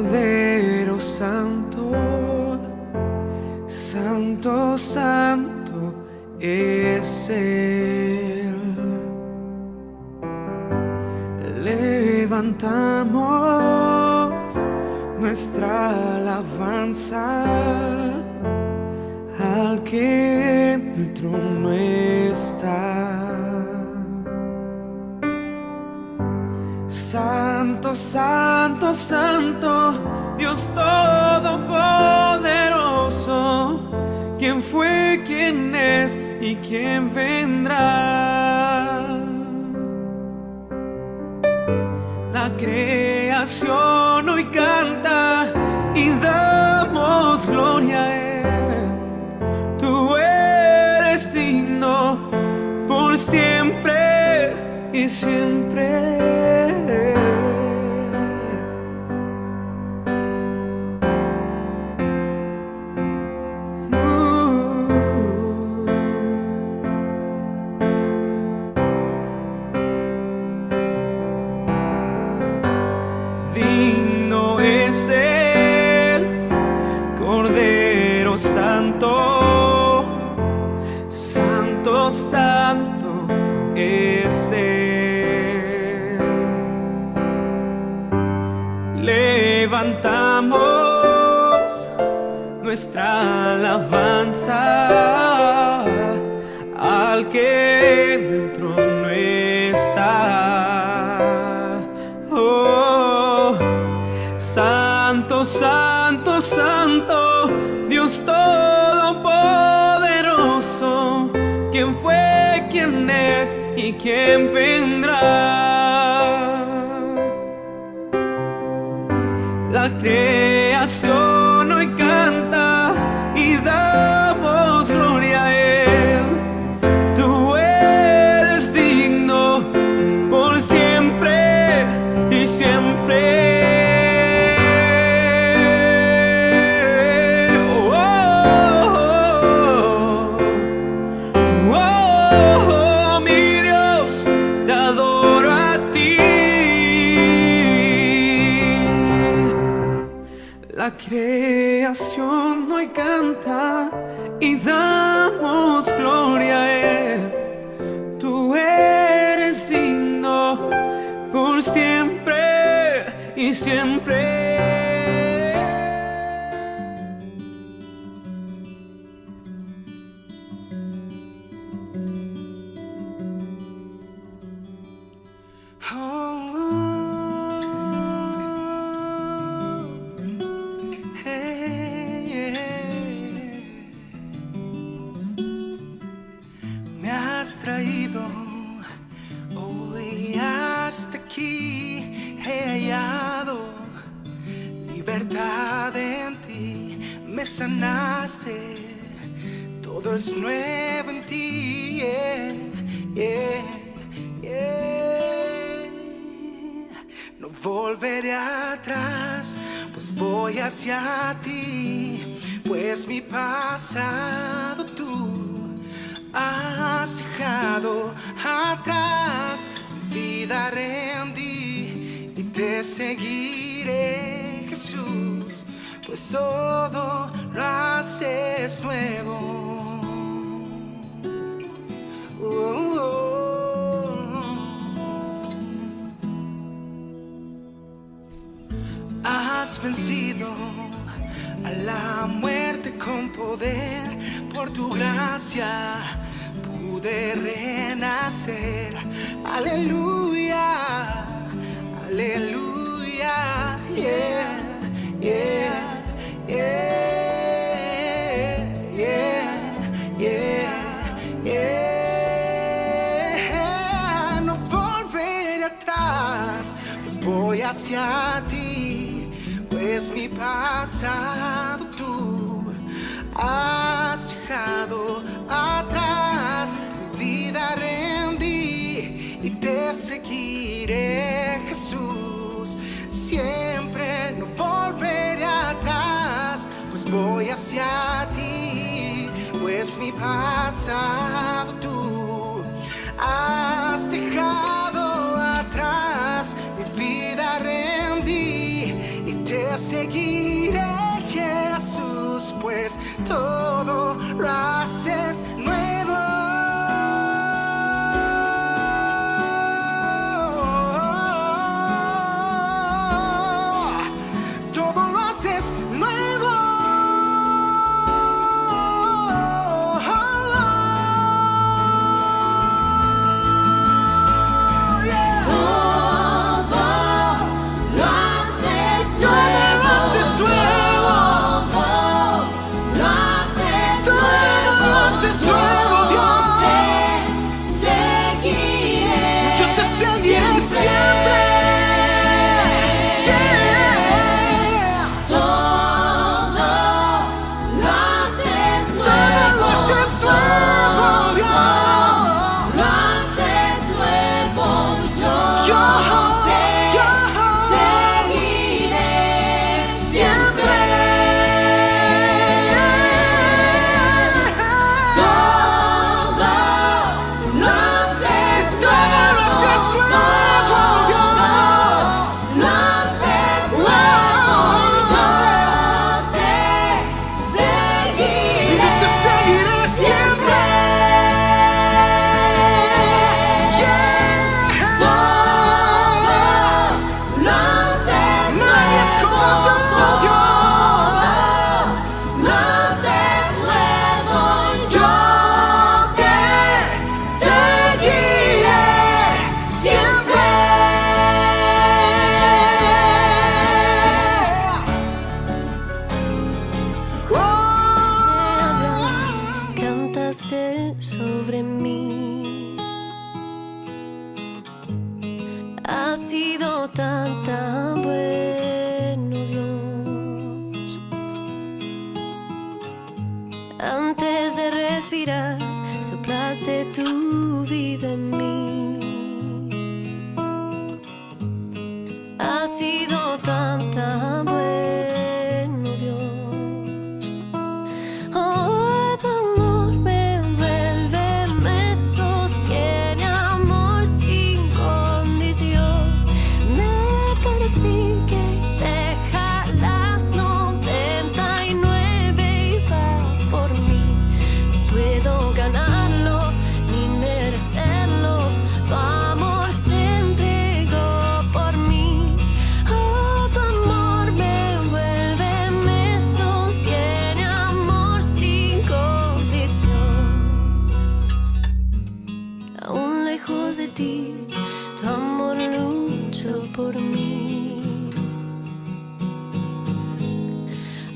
Cordero Santo, Santo, Santo es Él. Levantamos nuestra alabanza al que en el trono está. Santo, Santo, Santo, Dios Todopoderoso, ¿quién fue, quién es y quién vendrá? La creación hoy canta y damos gloria a Él. Tú eres digno por siempre y siempre. Digno es el Cordero Santo, Santo, Santo es Él. Levantamos nuestra alabanza al que en el trono está. Santo, Santo, Santo, Dios Todopoderoso, ¿quién fue, quién es y quién vendrá? La creación hoy canta y damos gloria a Él. Tú eres digno por siempre y siempre. La creación hoy canta y damos gloria a Él. Tú eres digno por siempre y siempre. Has traído hoy hasta aquí, he hallado libertad en ti, me sanaste, todo es nuevo en ti, No volveré atrás, pues voy hacia ti, pues mi pasado tú has dejado atrás, mi vida rendí y te seguiré, Jesús, pues todo lo haces nuevo. Has vencido a la muerte con poder, por tu gracia pude renacer. Aleluya, aleluya, yeah, yeah, yeah, yeah, yeah. No volveré atrás, pues voy hacia ti, pues mi pasado tú has dejado atrás, mi vida rendí y te seguiré, Jesús, siempre no volveré atrás, pues voy hacia ti, pues mi pasado tú has dejado atrás, mi vida rendí y te seguiré, todo lo haces nuevo. Todo lo haces nuevo. Sobre mí ha sido tan bueno, Dios. Antes de respirar soplaste tu vida en mí. Ha sido tan bueno, Dios. Oh, tu amor me envuelve, me sostiene, amor sin condición. Me persigue y deja las 99 y va por mí. No puedo ganarlo ni merecerlo. Tu amor se entregó por mí. Oh, tu amor me envuelve, me sostiene, amor sin condición. Aún lejos de ti, tu amor luchó por mí.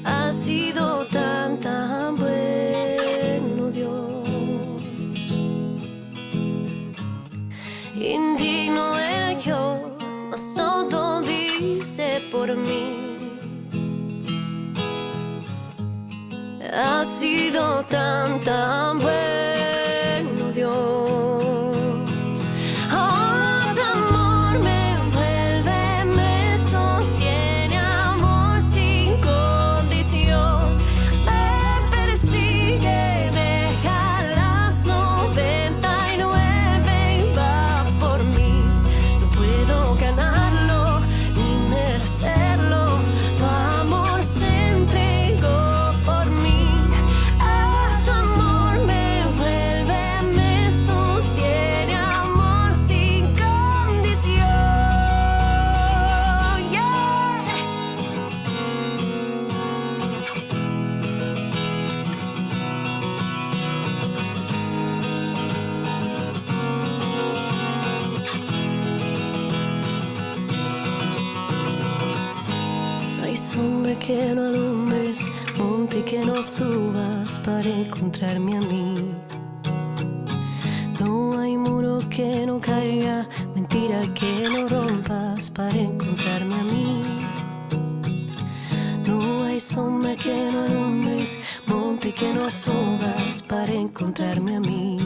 Ha sido tan bueno, Dios. Indigno era yo, mas todo dice por mí. Ha sido tan bueno, Dios. Oh, tu amor me envuelve, me sostiene, amor sin condición. Me persigue, deja las 99 y va por mí. No puedo ganarlo ni merecerlo. Tu amor se entregó por mí. Ah, tu amor me envuelve, me sostiene, amor sin condición. Yeah. No hay sombra que no alumbres, monte que no subas para encontrarme a mí. No hay muro que no caiga, mentira que no rompas para encontrarme a mí. No hay sombra que no alumbres, monte que no subas para encontrarme a mí.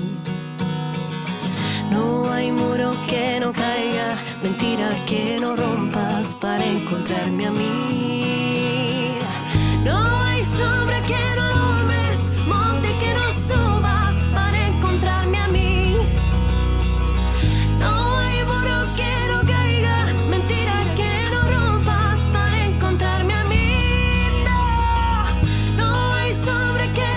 No hay muro que no caiga, mentira que no rompas para encontrarme a mí. No hay sombra que no alumbres, monte que no subas para encontrarme a mí. No hay muro que no caiga, mentira que no rompas para encontrarme a mí. No hay sombra que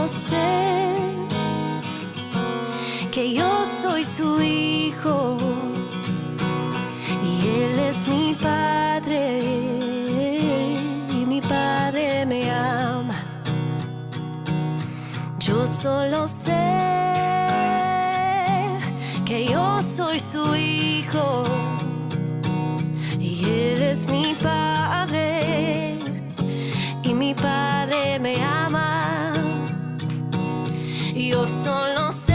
solo sé que yo soy su hijo y Él es mi padre y mi padre me ama. Yo solo sé que yo soy su hijo y Él es mi padre y mi padre me ama. Yo solo sé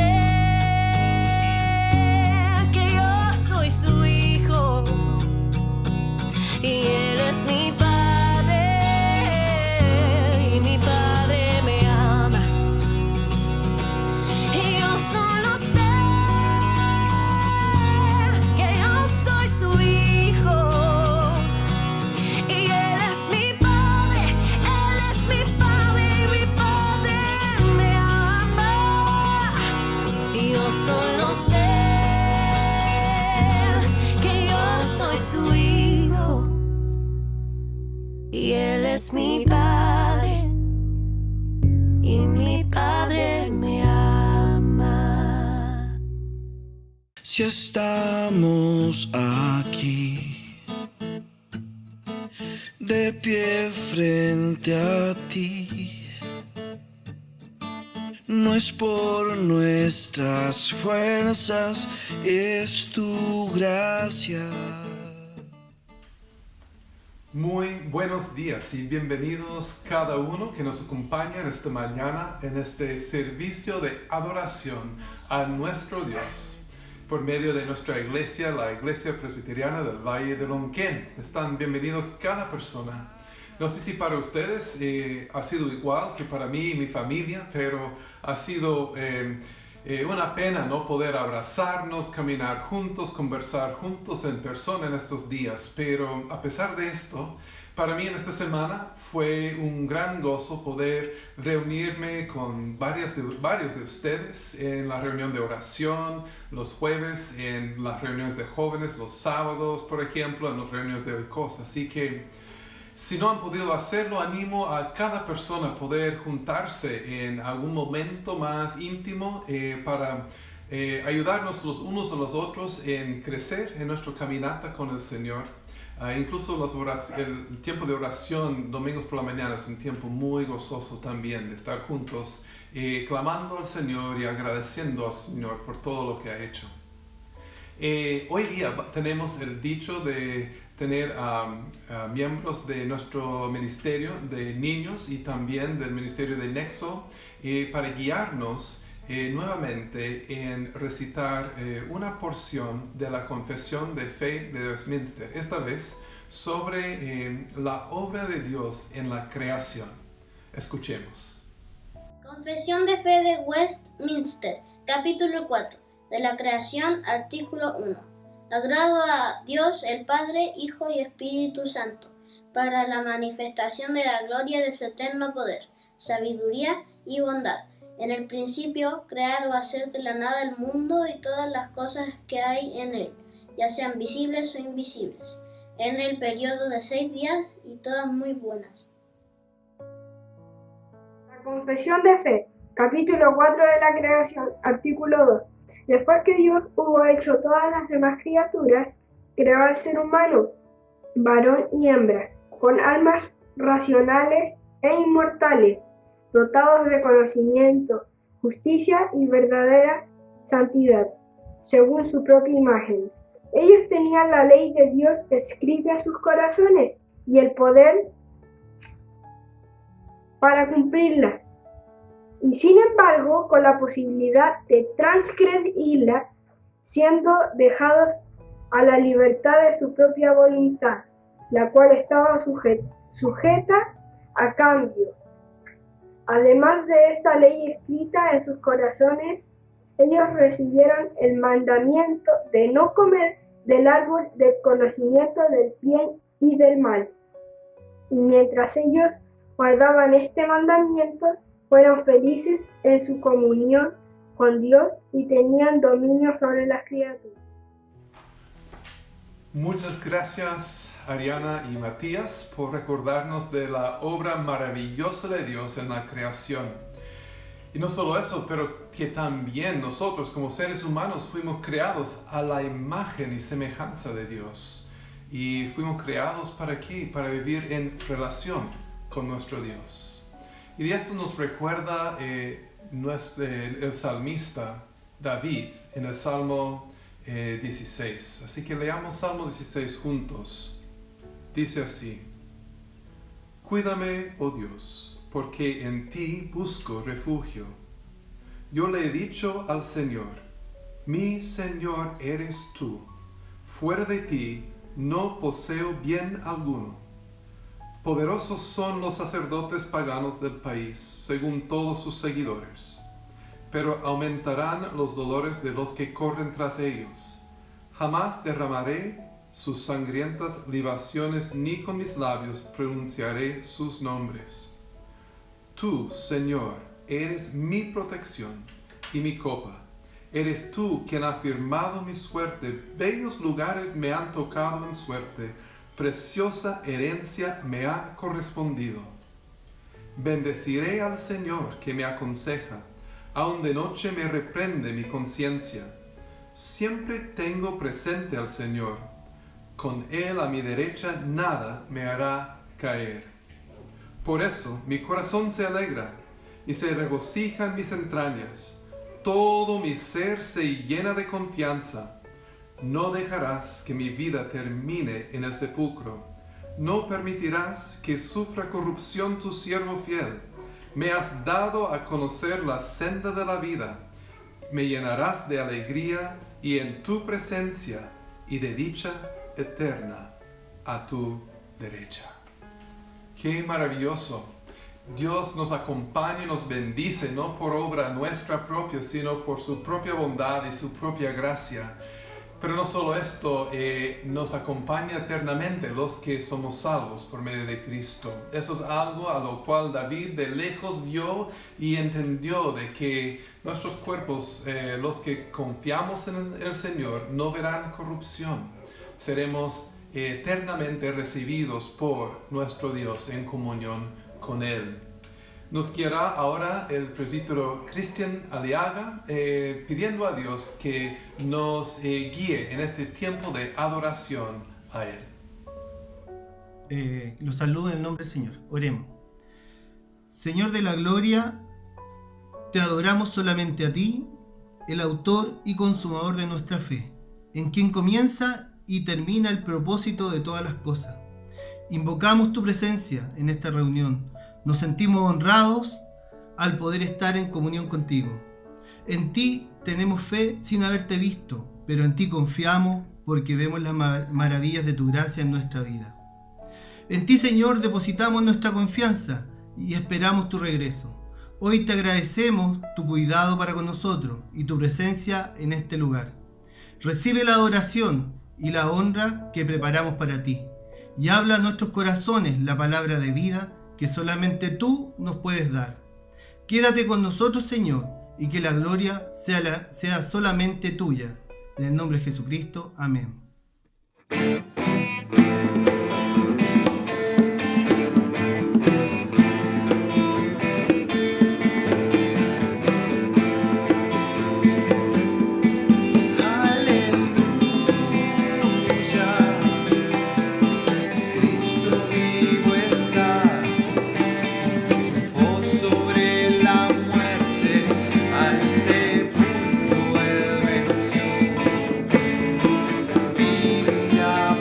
que yo soy su hijo y Él es mi padre y mi padre me ama. Y yo solo sé que yo soy su hijo y Él es mi padre, Él es mi padre y mi padre me ama. Y yo solo sé que yo soy su hijo y Él es mi padre y mi padre me ama. Si estamos aquí, de pie frente a ti, no es por nuestras fuerzas, es tu gracia. Muy buenos días y bienvenidos cada uno que nos acompaña en esta mañana en este servicio de adoración a nuestro Dios por medio de nuestra iglesia, la Iglesia Presbiteriana del Valle de Lonquén. Están bienvenidos cada persona. No sé si para ustedes ha sido igual que para mí y mi familia, pero ha sido una pena no poder abrazarnos, caminar juntos, conversar juntos en persona en estos días. Pero a pesar de esto, para mí en esta semana fue un gran gozo poder reunirme con varios de ustedes en la reunión de oración, los jueves, en las reuniones de jóvenes, los sábados, por ejemplo, en las reuniones de Oikos. Así que si no han podido hacerlo, animo a cada persona a poder juntarse en algún momento más íntimo para ayudarnos los unos a los otros en crecer en nuestra caminata con el Señor. Incluso el tiempo de oración domingos por la mañana es un tiempo muy gozoso también de estar juntos clamando al Señor y agradeciendo al Señor por todo lo que ha hecho. Hoy día tenemos el dicho de tener miembros de nuestro ministerio de niños y también del ministerio de Nexo para guiarnos nuevamente en recitar una porción de la Confesión de Fe de Westminster, esta vez sobre la obra de Dios en la creación. Escuchemos. Confesión de Fe de Westminster, capítulo 4, de la creación, artículo 1. Agrado a Dios el Padre, Hijo y Espíritu Santo, para la manifestación de la gloria de su eterno poder, sabiduría y bondad. En el principio, crear o hacer de la nada el mundo y todas las cosas que hay en él, ya sean visibles o invisibles, en el periodo de 6 días y todas muy buenas. La Confesión de Fe, capítulo 4 de la creación, artículo 2. Después que Dios hubo hecho todas las demás criaturas, creó al ser humano, varón y hembra, con almas racionales e inmortales, dotados de conocimiento, justicia y verdadera santidad, según su propia imagen. Ellos tenían la ley de Dios escrita en sus corazones y el poder para cumplirla, y sin embargo con la posibilidad de transgredirla, siendo dejados a la libertad de su propia voluntad, la cual estaba sujeta a cambio. Además de esta ley escrita en sus corazones, ellos recibieron el mandamiento de no comer del árbol del conocimiento del bien y del mal. Y mientras ellos guardaban este mandamiento, fueron felices en su comunión con Dios y tenían dominio sobre las criaturas. Muchas gracias, Ariana y Matías, por recordarnos de la obra maravillosa de Dios en la creación. Y no solo eso, pero que también nosotros como seres humanos fuimos creados a la imagen y semejanza de Dios. Y fuimos creados ¿para qué? Para vivir en relación con nuestro Dios. Y de esto nos recuerda el salmista David en el Salmo 16. Así que leamos Salmo 16 juntos. Dice así: Cuídame, oh Dios, porque en ti busco refugio. Yo le he dicho al Señor, mi Señor eres tú. Fuera de ti no poseo bien alguno. Poderosos son los sacerdotes paganos del país, según todos sus seguidores. Pero aumentarán los dolores de los que corren tras ellos. Jamás derramaré sus sangrientas libaciones, ni con mis labios pronunciaré sus nombres. Tú, Señor, eres mi protección y mi copa. Eres tú quien ha firmado mi suerte. Bellos lugares me han tocado en suerte. Preciosa herencia me ha correspondido. Bendeciré al Señor que me aconseja. Aun de noche me reprende mi conciencia. Siempre tengo presente al Señor. Con Él a mi derecha nada me hará caer. Por eso mi corazón se alegra y se regocija en mis entrañas. Todo mi ser se llena de confianza. No dejarás que mi vida termine en el sepulcro. No permitirás que sufra corrupción tu siervo fiel. Me has dado a conocer la senda de la vida. Me llenarás de alegría y en tu presencia y de dicha eterna a tu derecha. ¡Qué maravilloso! Dios nos acompaña y nos bendice, no por obra nuestra propia, sino por su propia bondad y su propia gracia. Pero no solo esto, nos acompaña eternamente los que somos salvos por medio de Cristo. Eso es algo a lo cual David de lejos vio y entendió de que nuestros cuerpos, los que confiamos en el Señor, no verán corrupción. Seremos eternamente recibidos por nuestro Dios en comunión con Él. Nos guiará ahora el presbítero Cristian Aliaga, pidiendo a Dios que nos guíe en este tiempo de adoración a Él. Los saludo en el nombre del Señor. Oremos. Señor de la gloria, te adoramos solamente a ti, el autor y consumador de nuestra fe, en quien comienza y termina el propósito de todas las cosas. Invocamos tu presencia en esta reunión. Nos sentimos honrados al poder estar en comunión contigo. En ti tenemos fe sin haberte visto, pero en ti confiamos porque vemos las maravillas de tu gracia en nuestra vida. En ti, Señor, depositamos nuestra confianza y esperamos tu regreso. Hoy te agradecemos tu cuidado para con nosotros y tu presencia en este lugar. Recibe la adoración y la honra que preparamos para ti y habla a nuestros corazones la palabra de vida que solamente tú nos puedes dar. Quédate con nosotros, Señor, y que la gloria sea solamente tuya. En el nombre de Jesucristo. Amén. Vivirá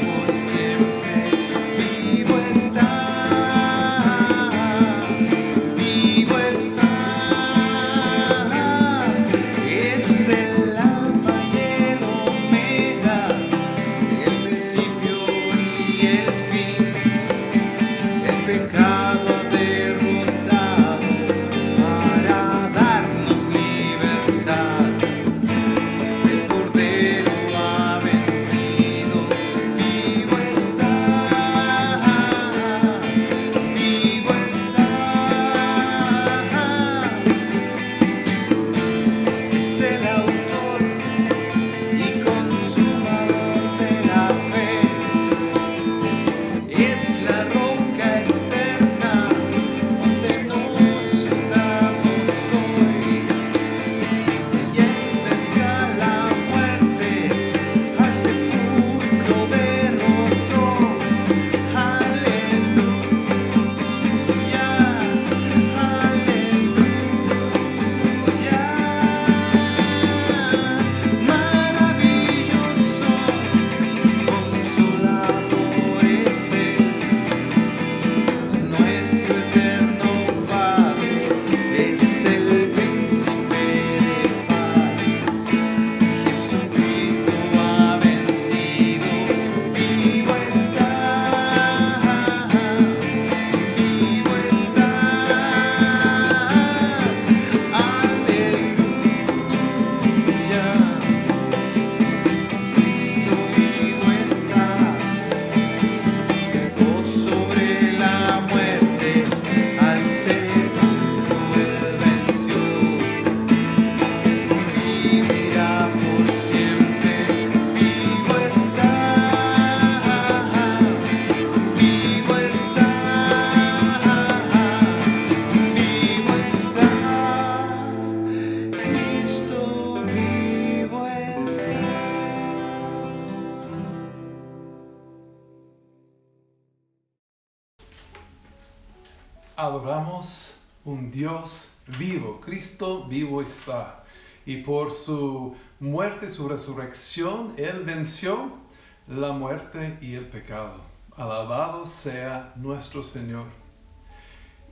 adoramos un Dios vivo. Cristo vivo está. Y por su muerte, su resurrección, Él venció la muerte y el pecado. Alabado sea nuestro Señor.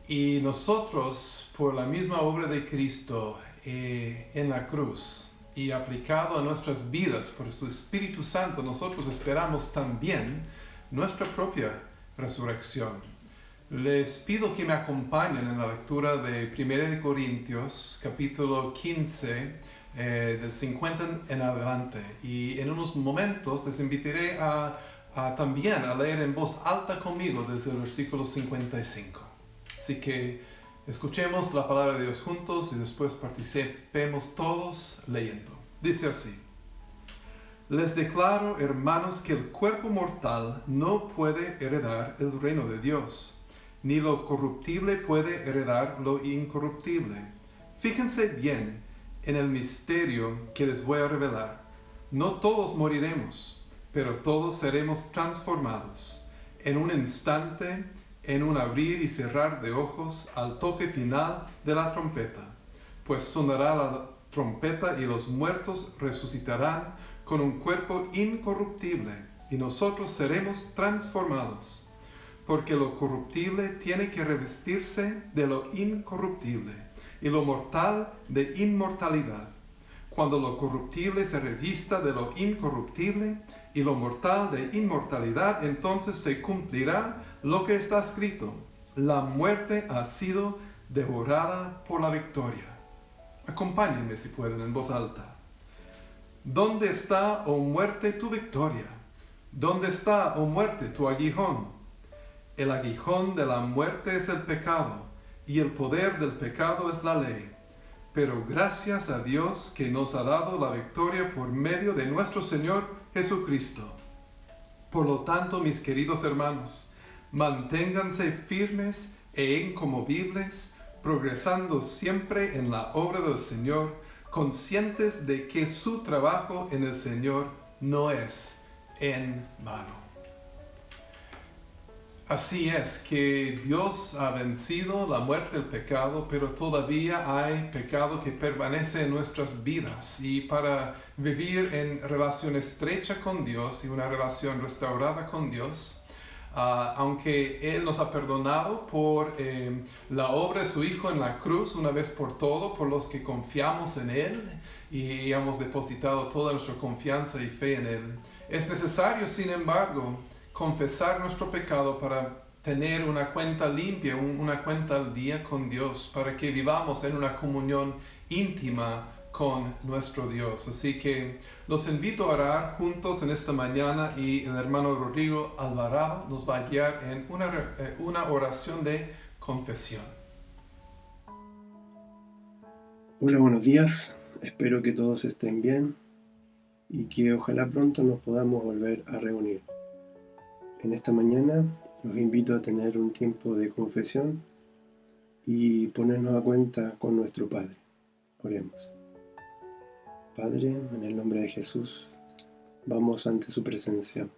Y nosotros, por la misma obra de Cristo en la cruz y aplicado a nuestras vidas por su Espíritu Santo, nosotros esperamos también nuestra propia resurrección. Les pido que me acompañen en la lectura de 1 Corintios, capítulo 15, del 50 en adelante. Y en unos momentos les invitaré también a leer en voz alta conmigo desde el versículo 55. Así que escuchemos la palabra de Dios juntos y después participemos todos leyendo. Dice así: Les declaro, hermanos, que el cuerpo mortal no puede heredar el reino de Dios, ni lo corruptible puede heredar lo incorruptible. Fíjense bien en el misterio que les voy a revelar. No todos moriremos, pero todos seremos transformados en un instante, en un abrir y cerrar de ojos, al toque final de la trompeta. Pues sonará la trompeta y los muertos resucitarán con un cuerpo incorruptible, y nosotros seremos transformados. Porque lo corruptible tiene que revestirse de lo incorruptible, y lo mortal de inmortalidad. Cuando lo corruptible se revista de lo incorruptible, y lo mortal de inmortalidad, entonces se cumplirá lo que está escrito: la muerte ha sido devorada por la victoria. Acompáñenme si pueden en voz alta. ¿Dónde está, oh muerte, tu victoria? ¿Dónde está, oh muerte, tu aguijón? El aguijón de la muerte es el pecado, y el poder del pecado es la ley. Pero gracias a Dios que nos ha dado la victoria por medio de nuestro Señor Jesucristo. Por lo tanto, mis queridos hermanos, manténganse firmes e inconmovibles, progresando siempre en la obra del Señor, conscientes de que su trabajo en el Señor no es en vano. Así es que Dios ha vencido la muerte y el pecado, pero todavía hay pecado que permanece en nuestras vidas. Y para vivir en relación estrecha con Dios y una relación restaurada con Dios, aunque Él nos ha perdonado por la obra de su Hijo en la cruz, una vez por todo, por los que confiamos en Él y hemos depositado toda nuestra confianza y fe en Él, es necesario, sin embargo, confesar nuestro pecado para tener una cuenta limpia, una cuenta al día con Dios, para que vivamos en una comunión íntima con nuestro Dios. Así que los invito a orar juntos en esta mañana, y el hermano Rodrigo Alvarado nos va a guiar en una oración de confesión. Hola, buenos días. Espero que todos estén bien y que ojalá pronto nos podamos volver a reunir. En esta mañana los invito a tener un tiempo de confesión y ponernos a cuenta con nuestro Padre. Oremos. Padre, en el nombre de Jesús, vamos ante su presencia,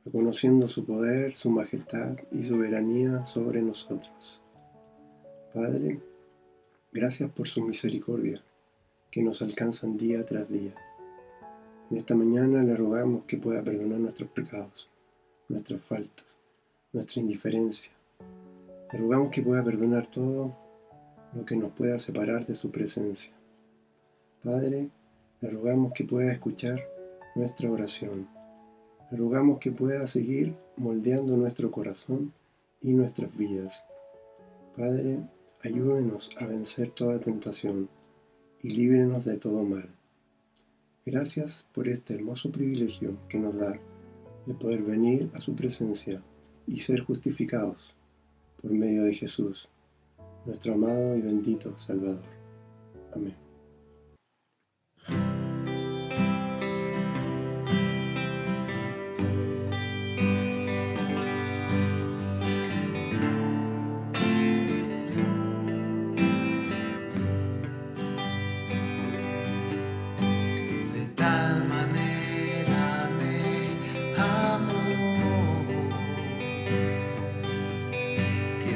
reconociendo su poder, su majestad y soberanía sobre nosotros. Padre, gracias por su misericordia, que nos alcanzan día tras día. En esta mañana le rogamos que pueda perdonar nuestros pecados, nuestras faltas, nuestra indiferencia. Le rogamos que pueda perdonar todo lo que nos pueda separar de su presencia. Padre, le rogamos que pueda escuchar nuestra oración. Le rogamos que pueda seguir moldeando nuestro corazón y nuestras vidas. Padre, ayúdenos a vencer toda tentación y líbrenos de todo mal. Gracias por este hermoso privilegio que nos da de poder venir a su presencia y ser justificados por medio de Jesús, nuestro amado y bendito Salvador. Amén.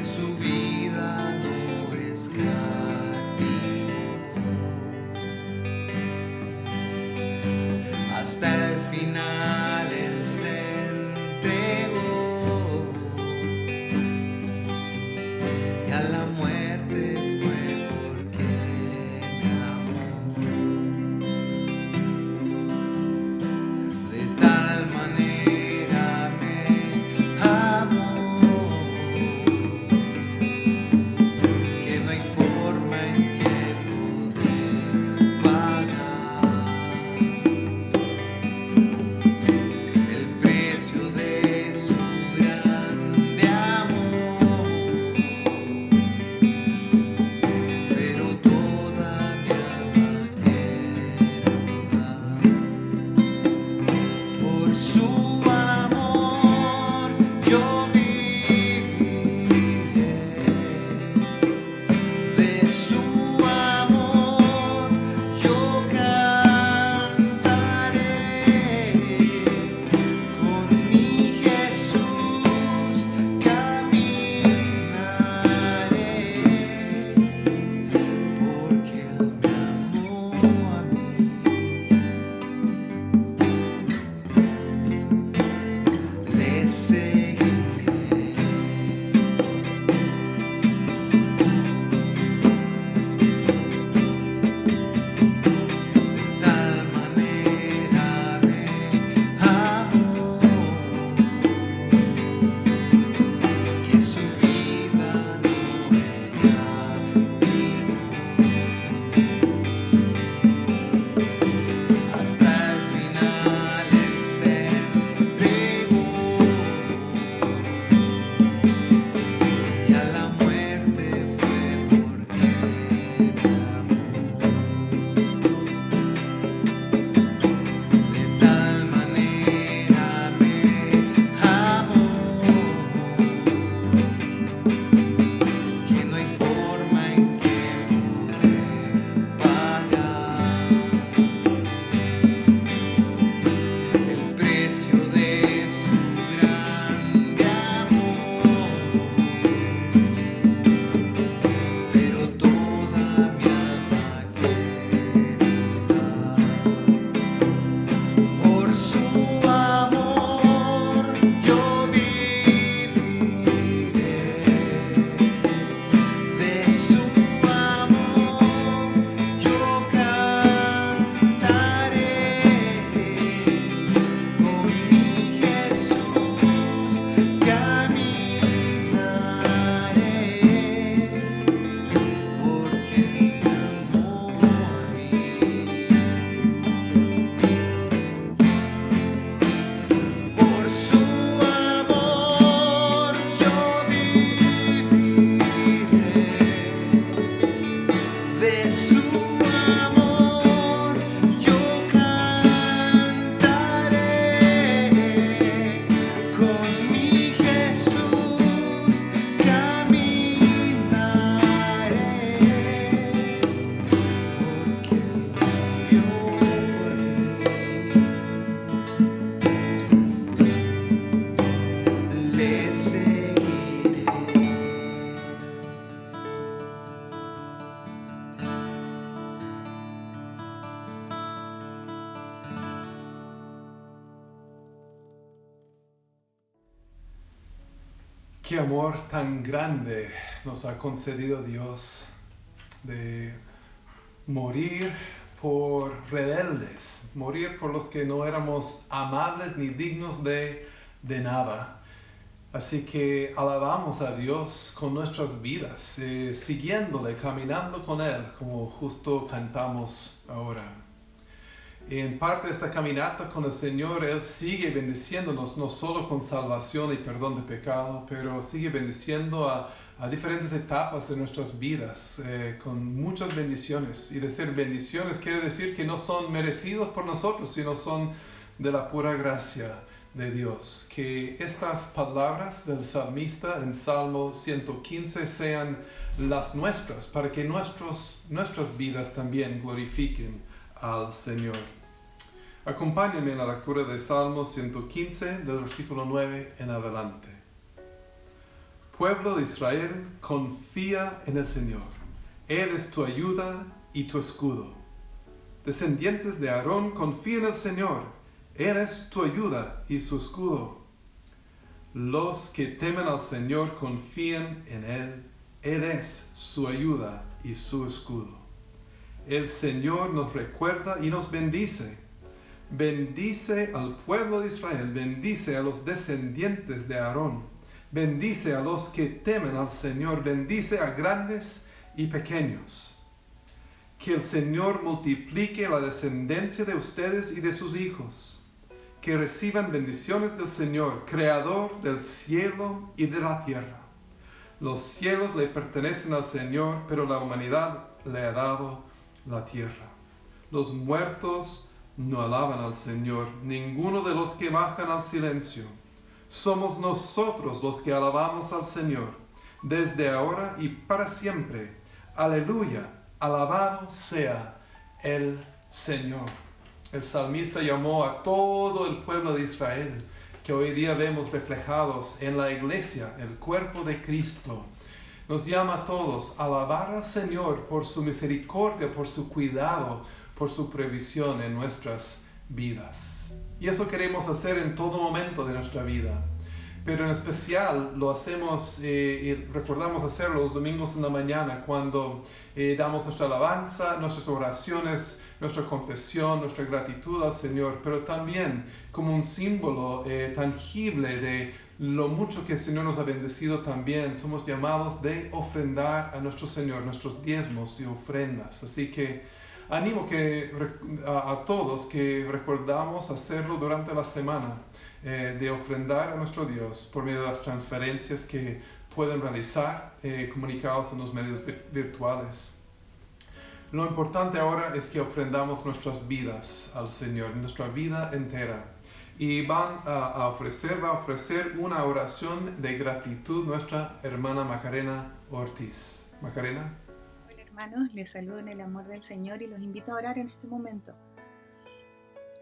Su vida final Él se entregó y a la muerte fue porque me amó. De tal manera me amó que no hay forma en que podré pagar el precio de su grande amor, pero toda mi alma quiero dar. Por su amor yo viviré, de su amor yo cantaré, con mi Jesús caminaré, porque Él me amó a mí. Le seguiré. De tal manera me amó que su vida no escatimó. Hasta el final Él se entregó y a la muerte fue porque me amó. De tal manera me amó que no hay forma en que podré pagar el precio de su grande amor, pero toda mi alma quiero dar. Por su amor yo viviré, de su amor yo cantaré, con mi Jesús caminaré, porque Él me amó a mí. Por su amor yo viviré, de su amor yo cantaré, con mi Jesús caminaré, porque Él murió por mí. Le seguiré. Qué amor tan grande nos ha concedido Dios de morir por rebeldes, morir por los que no éramos amables ni dignos de nada. Así que alabamos a Dios con nuestras vidas, siguiéndole, caminando con Él, como justo cantamos ahora. Y en parte de esta caminata con el Señor, Él sigue bendiciéndonos, no solo con salvación y perdón de pecado, pero sigue bendiciendo a diferentes etapas de nuestras vidas, con muchas bendiciones. Y de ser bendiciones quiere decir que no son merecidos por nosotros, sino son de la pura gracia de Dios. Que estas palabras del salmista en Salmo 115 sean las nuestras, para que nuestras vidas también glorifiquen al Señor. Acompáñenme en la lectura de Salmo 115, del versículo 9 en adelante. Pueblo de Israel, confía en el Señor. Él es tu ayuda y tu escudo. Descendientes de Aarón, confía en el Señor. Él es tu ayuda y su escudo. Los que temen al Señor confían en Él. Él es su ayuda y su escudo. El Señor nos recuerda y nos bendice. Bendice al pueblo de Israel, bendice a los descendientes de Aarón, bendice a los que temen al Señor, bendice a grandes y pequeños. Que el Señor multiplique la descendencia de ustedes y de sus hijos. Que reciban bendiciones del Señor, creador del cielo y de la tierra. Los cielos le pertenecen al Señor, pero la humanidad le ha dado la tierra. Los muertos no alaban al Señor, ninguno de los que bajan al silencio. Somos nosotros los que alabamos al Señor, desde ahora y para siempre. Aleluya, alabado sea el Señor. El salmista llamó a todo el pueblo de Israel, que hoy día vemos reflejados en la iglesia, el cuerpo de Cristo. Nos llama a todos a alabar al Señor por su misericordia, por su cuidado, por su previsión en nuestras vidas. Y eso queremos hacer en todo momento de nuestra vida. Pero en especial lo hacemos y recordamos hacerlo los domingos en la mañana cuando damos nuestra alabanza, nuestras oraciones, nuestra confesión, nuestra gratitud al Señor, pero también como un símbolo tangible de lo mucho que el Señor nos ha bendecido también. Somos llamados de ofrendar a nuestro Señor nuestros diezmos y ofrendas. Así que animo a todos que recordamos hacerlo durante la semana. De ofrendar a nuestro Dios por medio de las transferencias que pueden realizar comunicados en los medios virtuales. Lo importante ahora es que ofrendamos nuestras vidas al Señor, nuestra vida entera. Y va a ofrecer una oración de gratitud nuestra hermana Macarena Ortiz. Macarena. Hola hermanos, les saludo en el amor del Señor y los invito a orar en este momento.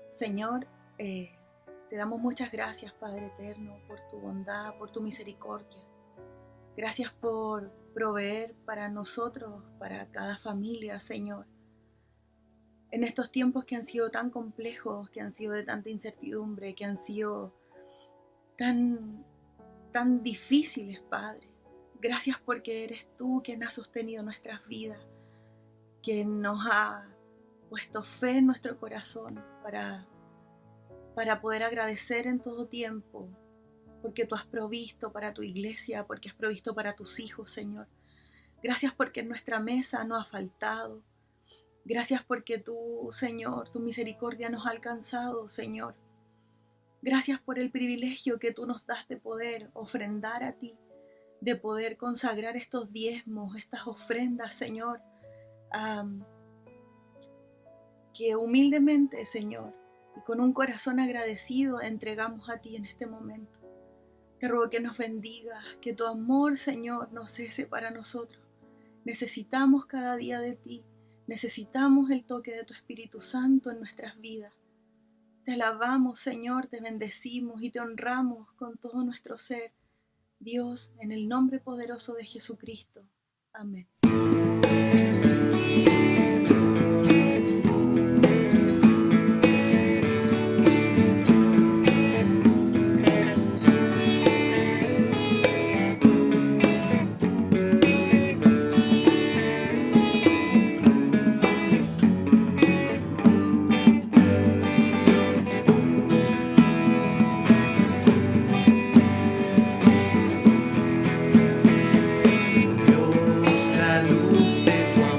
Señor, te damos muchas gracias, Padre eterno, por tu bondad, por tu misericordia. Gracias por proveer para nosotros, para cada familia, Señor. En estos tiempos que han sido tan complejos, que han sido de tanta incertidumbre, que han sido tan difíciles, Padre. Gracias porque eres tú quien ha sostenido nuestras vidas, quien nos ha puesto fe en nuestro corazón para poder agradecer en todo tiempo, porque tú has provisto para tu iglesia, porque has provisto para tus hijos, Señor. Gracias porque en nuestra mesa no ha faltado. Gracias porque tú, Señor, tu misericordia nos ha alcanzado, Señor. Gracias por el privilegio que tú nos das de poder ofrendar a ti, de poder consagrar estos diezmos, estas ofrendas, Señor, que humildemente, Señor, y con un corazón agradecido entregamos a ti en este momento. Te ruego que nos bendigas, que tu amor, Señor, no cese para nosotros. Necesitamos cada día de ti, necesitamos el toque de tu Espíritu Santo en nuestras vidas. Te alabamos, Señor, te bendecimos y te honramos con todo nuestro ser. Dios, en el nombre poderoso de Jesucristo. Amén. Dios, la luz de tu amor.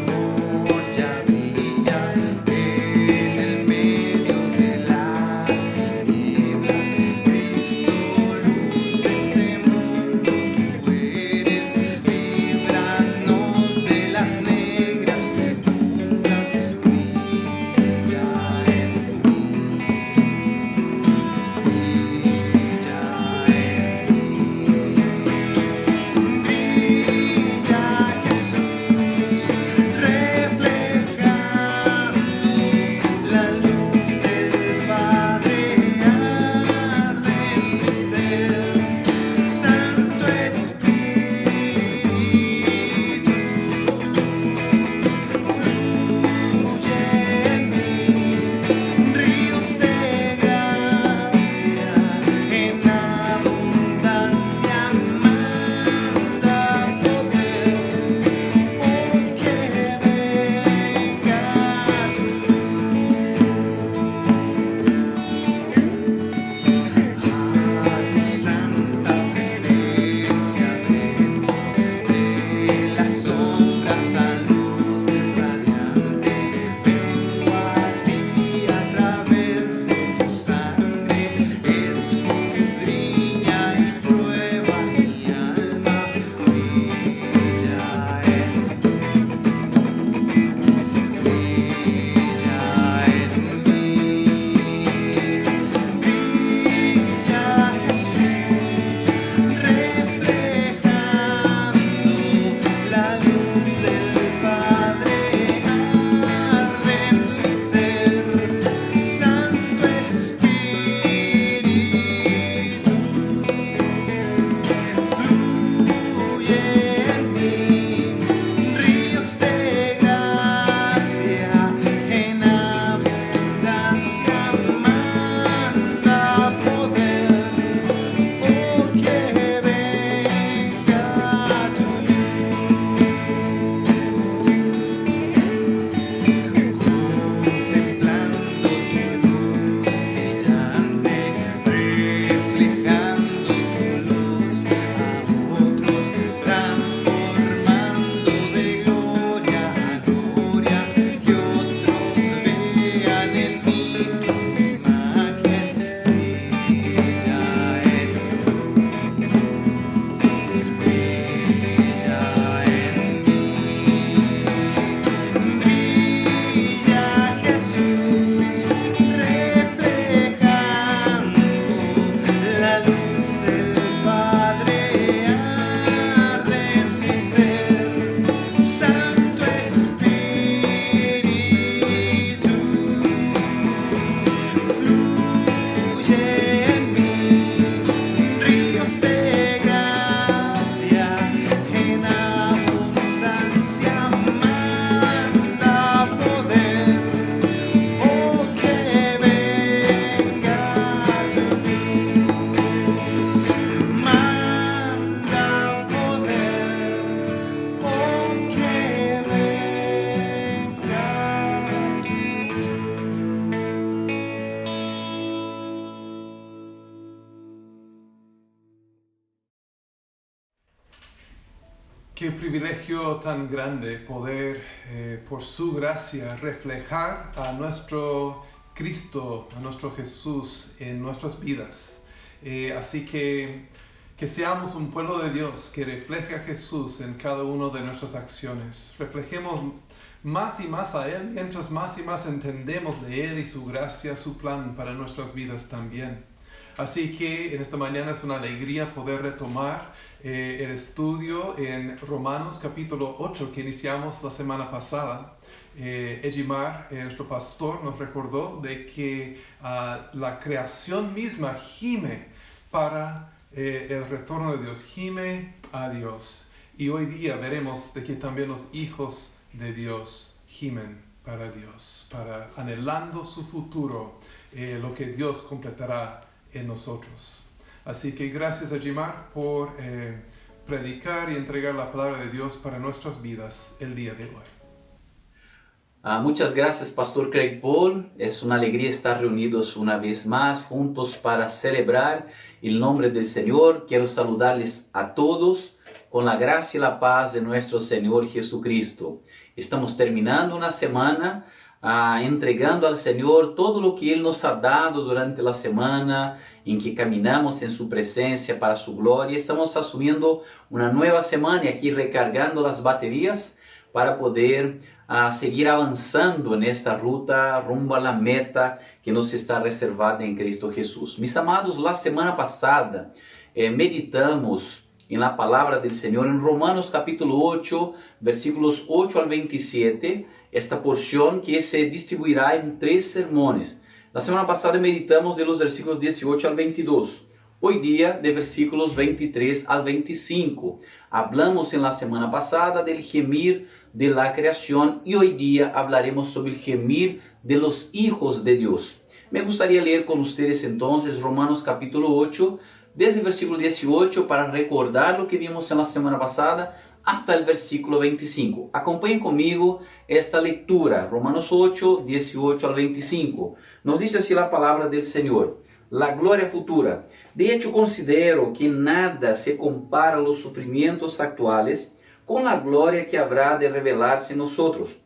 Qué privilegio tan grande poder, por su gracia, reflejar a nuestro Cristo, a nuestro Jesús en nuestras vidas. Así que seamos un pueblo de Dios que refleje a Jesús en cada una de nuestras acciones. Reflejemos más y más a Él, mientras más y más entendemos de Él y su gracia, su plan para nuestras vidas también. Así que en esta mañana es una alegría poder retomar el estudio en Romanos capítulo 8 que iniciamos la semana pasada. Ejimar, nuestro pastor, nos recordó de que la creación misma gime para el retorno de Dios, gime a Dios. Y hoy día veremos de que también los hijos de Dios gimen para Dios, anhelando su futuro, lo que Dios completará en nosotros. Así que gracias a Ejimar por predicar y entregar la palabra de Dios para nuestras vidas el día de hoy. Muchas gracias, Pastor Craig Paul. Es una alegría estar reunidos una vez más juntos para celebrar el nombre del Señor. Quiero saludarles a todos con la gracia y la paz de nuestro Señor Jesucristo. Estamos terminando una semana entregando al Señor todo lo que Él nos ha dado durante la semana en que caminamos en su presencia para su gloria. Estamos asumiendo una nueva semana y aquí recargando las baterías para poder seguir avanzando en esta ruta rumbo a la meta que nos está reservada en Cristo Jesús. Mis amados, la semana pasada meditamos en la palabra del Señor en Romanos capítulo 8, versículos 8 al 27, esta porción que se distribuirá en 3 sermones. La semana pasada meditamos de los versículos 18 al 22. Hoy día de versículos 23 al 25. Hablamos en la semana pasada del gemir de la creación y hoy día hablaremos sobre el gemir de los hijos de Dios. Me gustaría leer con ustedes entonces Romanos capítulo 8, desde el versículo 18 para recordar lo que vimos en la semana pasada hasta el versículo 25. Acompañen conmigo esta lectura, Romanos 8, 18 al 25. Nos dice así la palabra del Señor. La gloria futura. De hecho, considero que nada se compara a los sufrimientos actuales con la gloria que habrá de revelarse en nosotros.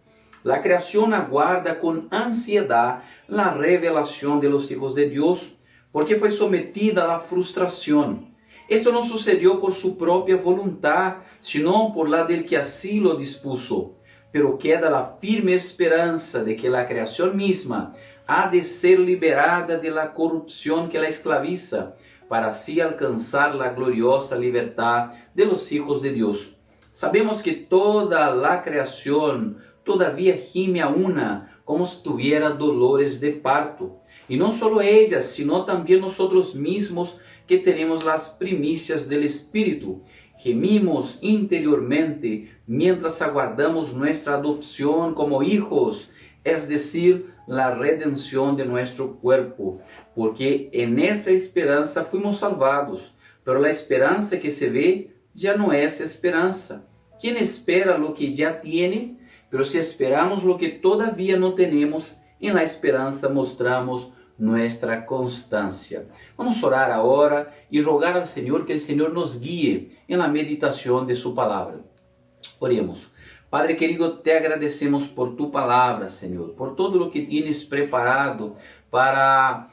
La creación aguarda con ansiedad la revelación de los hijos de Dios, porque fue sometida a la frustración. Esto no sucedió por su propia voluntad, sino por la del que así lo dispuso. Pero queda la firme esperanza de que la creación misma ha de ser liberada de la corrupción que la esclaviza, para así alcanzar la gloriosa libertad de los hijos de Dios. Sabemos que toda la creación todavía gime a una, como si tuviera dolores de parto. Y no solo ellas, sino también nosotros mismos que tenemos las primicias del Espíritu. Gemimos interiormente mientras aguardamos nuestra adopción como hijos, es decir, la redención de nuestro cuerpo, porque en esa esperanza fuimos salvados. Pero la esperanza que se ve ya no es esperanza. ¿Quién espera lo que ya tiene? Pero si esperamos lo que todavía no tenemos, en la esperanza mostramos nuestra constancia. Vamos a orar ahora y rogar al Señor que el Señor nos guíe en la meditación de su palabra. Oremos. Padre querido, te agradecemos por tu palabra, Señor, por todo lo que tienes preparado para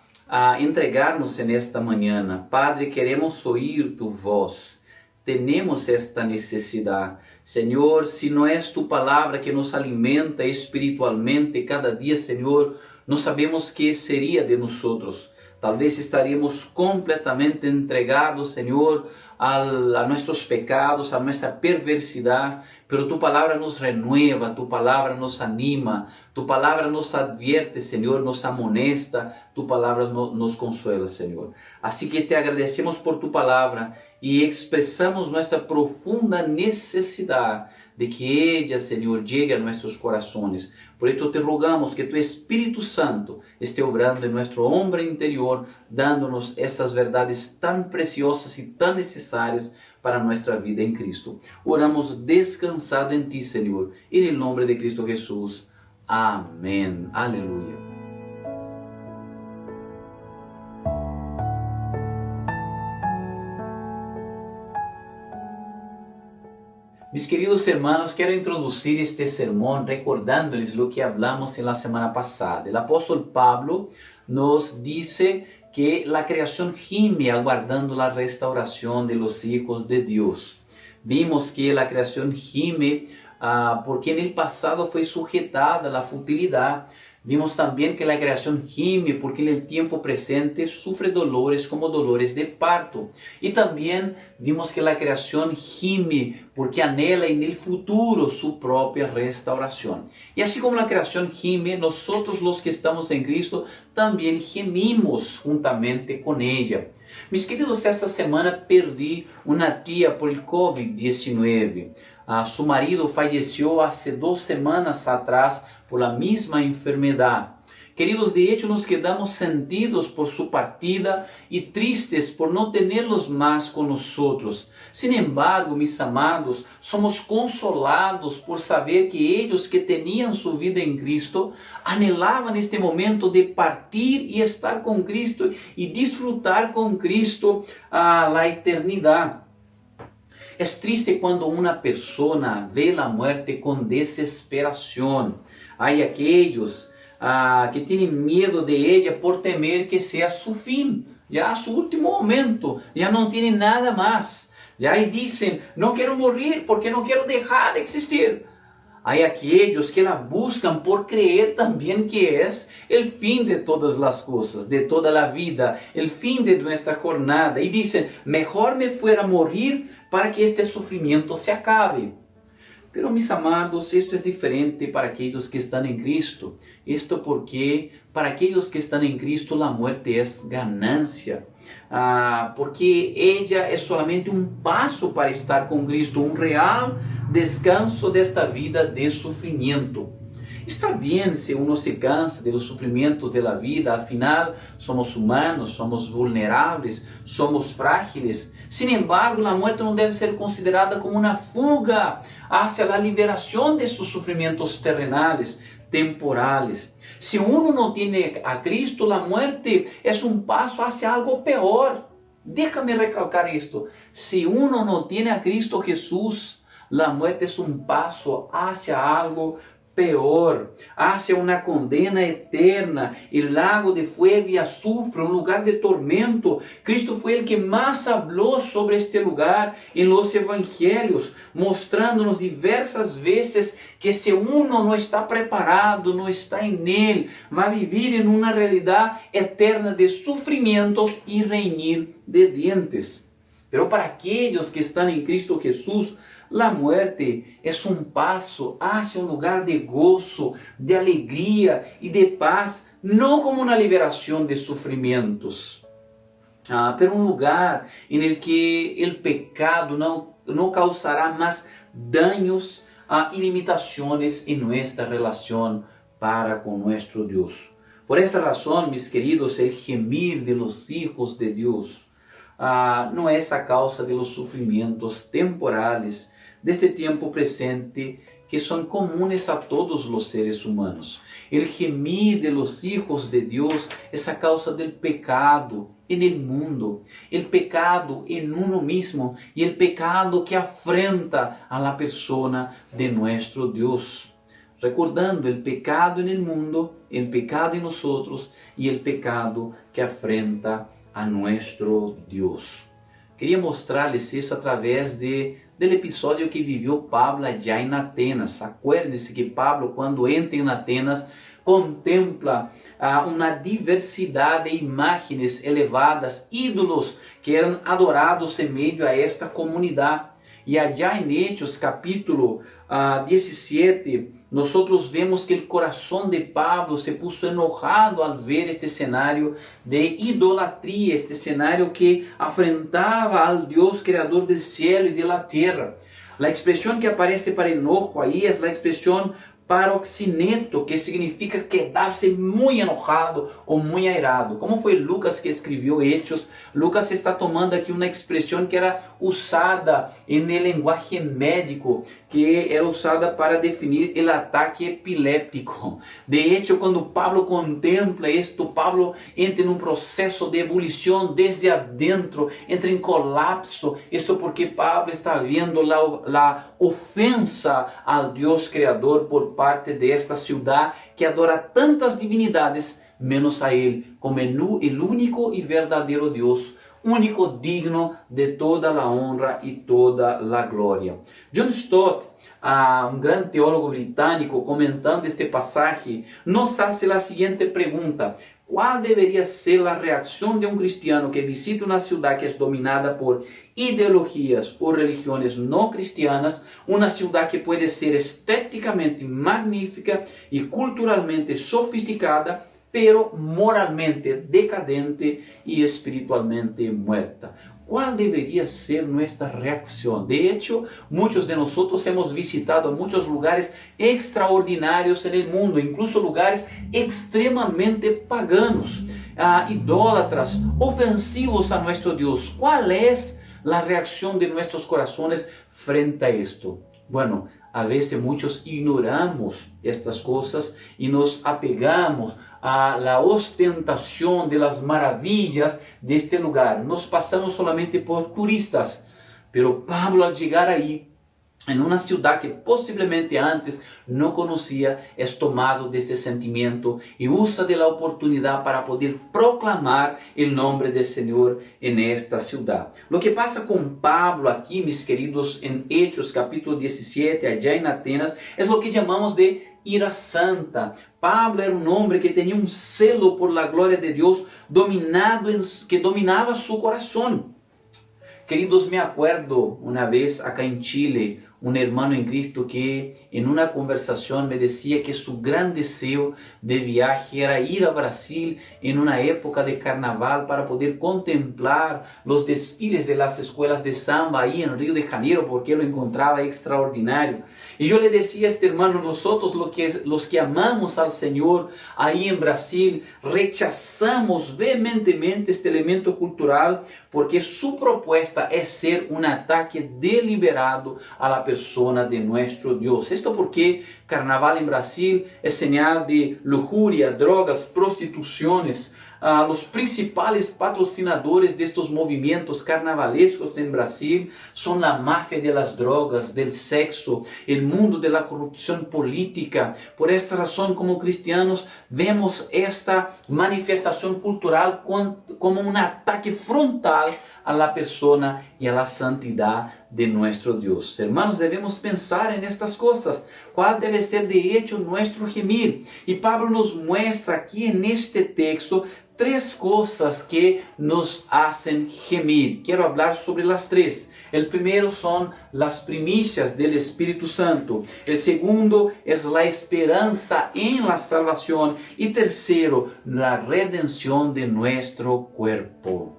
entregarnos en esta mañana. Padre, queremos oír tu voz. Tenemos esta necesidad. Señor, si no es tu palabra que nos alimenta espiritualmente cada día, Señor, no sabemos qué sería de nosotros. Tal vez estaríamos completamente entregados, Señor, a nuestros pecados, a nuestra perversidad, pero tu palabra nos renueva, tu palabra nos anima, tu palabra nos advierte, Señor, nos amonesta, tu palabra nos consuela, Señor. Así que te agradecemos por tu palabra y expresamos nuestra profunda necesidad de que ella, Señor, llegue a nuestros corazones. Por esto te rogamos que tu Espíritu Santo esté obrando en nuestro hombre interior, dándonos estas verdades tan preciosas y tan necesarias para nuestra vida en Cristo. Oramos descansado en ti, Señor, en el nombre de Cristo Jesús. Amén. Aleluya. Mis queridos hermanos, quiero introducir este sermón recordándoles lo que hablamos en la semana pasada. El apóstol Pablo nos dice que la creación gime aguardando la restauración de los hijos de Dios. Vimos que la creación gime porque en el pasado fue sujetada a la futilidad. Vimos también que la creación gime porque en el tiempo presente sufre dolores como dolores de parto. Y también vimos que la creación gime porque anhela en el futuro su propia restauración. Y así como la creación gime, nosotros los que estamos en Cristo también gemimos juntamente con ella. Mis queridos, esta semana perdí una tía por el COVID-19. Su marido falleció hace 2 semanas atrás por la misma enfermedad. Queridos, de hecho nos quedamos sentidos por su partida y tristes por no tenerlos más con nosotros. Sin embargo, mis amados, somos consolados por saber que ellos que tenían su vida en Cristo anhelaban este momento de partir y estar con Cristo y disfrutar con Cristo la eternidad. Es triste cuando una persona ve la muerte con desesperación. Hay aquellos que tienen miedo de ella por temer que sea su fin, ya su último momento, ya no tienen nada más. Ya y dicen, no quiero morir porque no quiero dejar de existir. Hay aquellos que la buscan por creer también que es el fin de todas las cosas, de toda la vida, el fin de nuestra jornada. Y dicen, mejor me fuera a morir para que este sufrimiento se acabe. Pero mis amados, esto es diferente para aquellos que están en Cristo. Esto porque para aquellos que están en Cristo la muerte es ganancia. Porque ella es solamente un paso para estar con Cristo, un real descanso de esta vida de sufrimiento. Está bien si uno se cansa de los sufrimientos de la vida, al final somos humanos, somos vulnerables, somos frágiles. Sin embargo, la muerte no debe ser considerada como una fuga hacia la liberación de estos sufrimientos terrenales, temporales. Si uno no tiene a Cristo, la muerte es un paso hacia algo peor. Déjame recalcar esto. Si uno no tiene a Cristo Jesús, la muerte es un paso hacia algo peor, hacia una condena eterna, el lago de fuego y azufre, un lugar de tormento. Cristo fue el que más habló sobre este lugar en los evangelios, mostrándonos diversas veces que si uno no está preparado, no está en él, va a vivir en una realidad eterna de sufrimientos y reñir de dientes. Pero para aquellos que están en Cristo Jesús, la muerte es un paso hacia un lugar de gozo, de alegría y de paz, no como una liberación de sufrimientos, pero un lugar en el que el pecado no causará más daños y limitaciones en nuestra relación para con nuestro Dios. Por esa razón, mis queridos, el gemir de los hijos de Dios no es a causa de los sufrimientos temporales de este tiempo presente que son comunes a todos los seres humanos. El gemir de los hijos de Dios es a causa del pecado en el mundo, el pecado en uno mismo y el pecado que afrenta a la persona de nuestro Dios. Recordando el pecado en el mundo, el pecado en nosotros y el pecado que afrenta a nuestro Dios. Queria mostrarles isso através del episódio que viveu Pablo já em Atenas. Acuérdense que Pablo, quando entra em Atenas, contempla uma diversidade de imagens elevadas, ídolos que eram adorados em meio a esta comunidade. E allá em Hechos capítulo 17, nosotros vemos que el corazón de Pablo se puso enojado al ver este escenario de idolatría, este escenario que afrentaba al Dios creador del cielo y de la tierra. La expresión que aparece para enojo ahí es la expresión paroxinento, que significa quedarse muy enojado o muy airado. Como fue Lucas que escribió Hechos, Lucas está tomando aquí una expresión que era usada en el lenguaje médico, que era usada para definir el ataque epiléptico. De hecho, cuando Pablo contempla esto, Pablo entra en un proceso de ebullición desde adentro, entra en colapso. Esto porque Pablo está viendo la ofensa al Dios creador por parte de esta ciudad que adora tantas divinidades, menos a Él, como el único y verdadero Dios, único digno de toda la honra y toda la gloria. John Stott, un gran teólogo británico, comentando este pasaje, nos hace la siguiente pregunta: ¿cuál debería ser la reacción de un cristiano que visita una ciudad que es dominada por ideologías o religiones no cristianas, una ciudad que puede ser estéticamente magnífica y culturalmente sofisticada, pero moralmente decadente y espiritualmente muerta? ¿Cuál debería ser nuestra reacción? De hecho, muchos de nosotros hemos visitado muchos lugares extraordinarios en el mundo, incluso lugares extremadamente paganos, idólatras, ofensivos a nuestro Dios. ¿Cuál es la reacción de nuestros corazones frente a esto? Bueno, a veces muchos ignoramos estas cosas y nos apegamos a la ostentación de las maravillas de este lugar. Nos pasamos solamente por turistas. Pero Pablo, al llegar ahí, en una ciudad que posiblemente antes no conocía, es tomado de este sentimiento y usa de la oportunidad para poder proclamar el nombre del Señor en esta ciudad. Lo que pasa con Pablo aquí, mis queridos, en Hechos capítulo 17, allá en Atenas, es lo que llamamos de ira santa. Pablo era un hombre que tenía un celo por la gloria de Dios que dominaba su corazón. Queridos, me acuerdo una vez acá en Chile, un hermano en Cristo que en una conversación me decía que su gran deseo de viaje era ir a Brasil en una época de carnaval para poder contemplar los desfiles de las escuelas de samba ahí en Río de Janeiro, porque lo encontraba extraordinario. Y yo le decía a este hermano: nosotros los que amamos al Señor ahí en Brasil rechazamos vehementemente este elemento cultural, porque su propuesta es ser un ataque deliberado a la persona de nuestro Dios. Esto porque carnaval en Brasil es señal de lujuria, drogas, prostituciones. Los principales patrocinadores de estos movimientos carnavalescos en Brasil son la mafia de las drogas, del sexo, el mundo de la corrupción política. Por esta razón, como cristianos, vemos esta manifestación cultural como un ataque frontal a la persona y a la santidad de nuestro Dios. Hermanos, debemos pensar en estas cosas. ¿Cuál debe ser de hecho nuestro gemir? Y Pablo nos muestra aquí en este texto tres cosas que nos hacen gemir. Quiero hablar sobre las tres. El primero son las primicias del Espíritu Santo. El segundo es la esperanza en la salvación. Y tercero, la redención de nuestro cuerpo.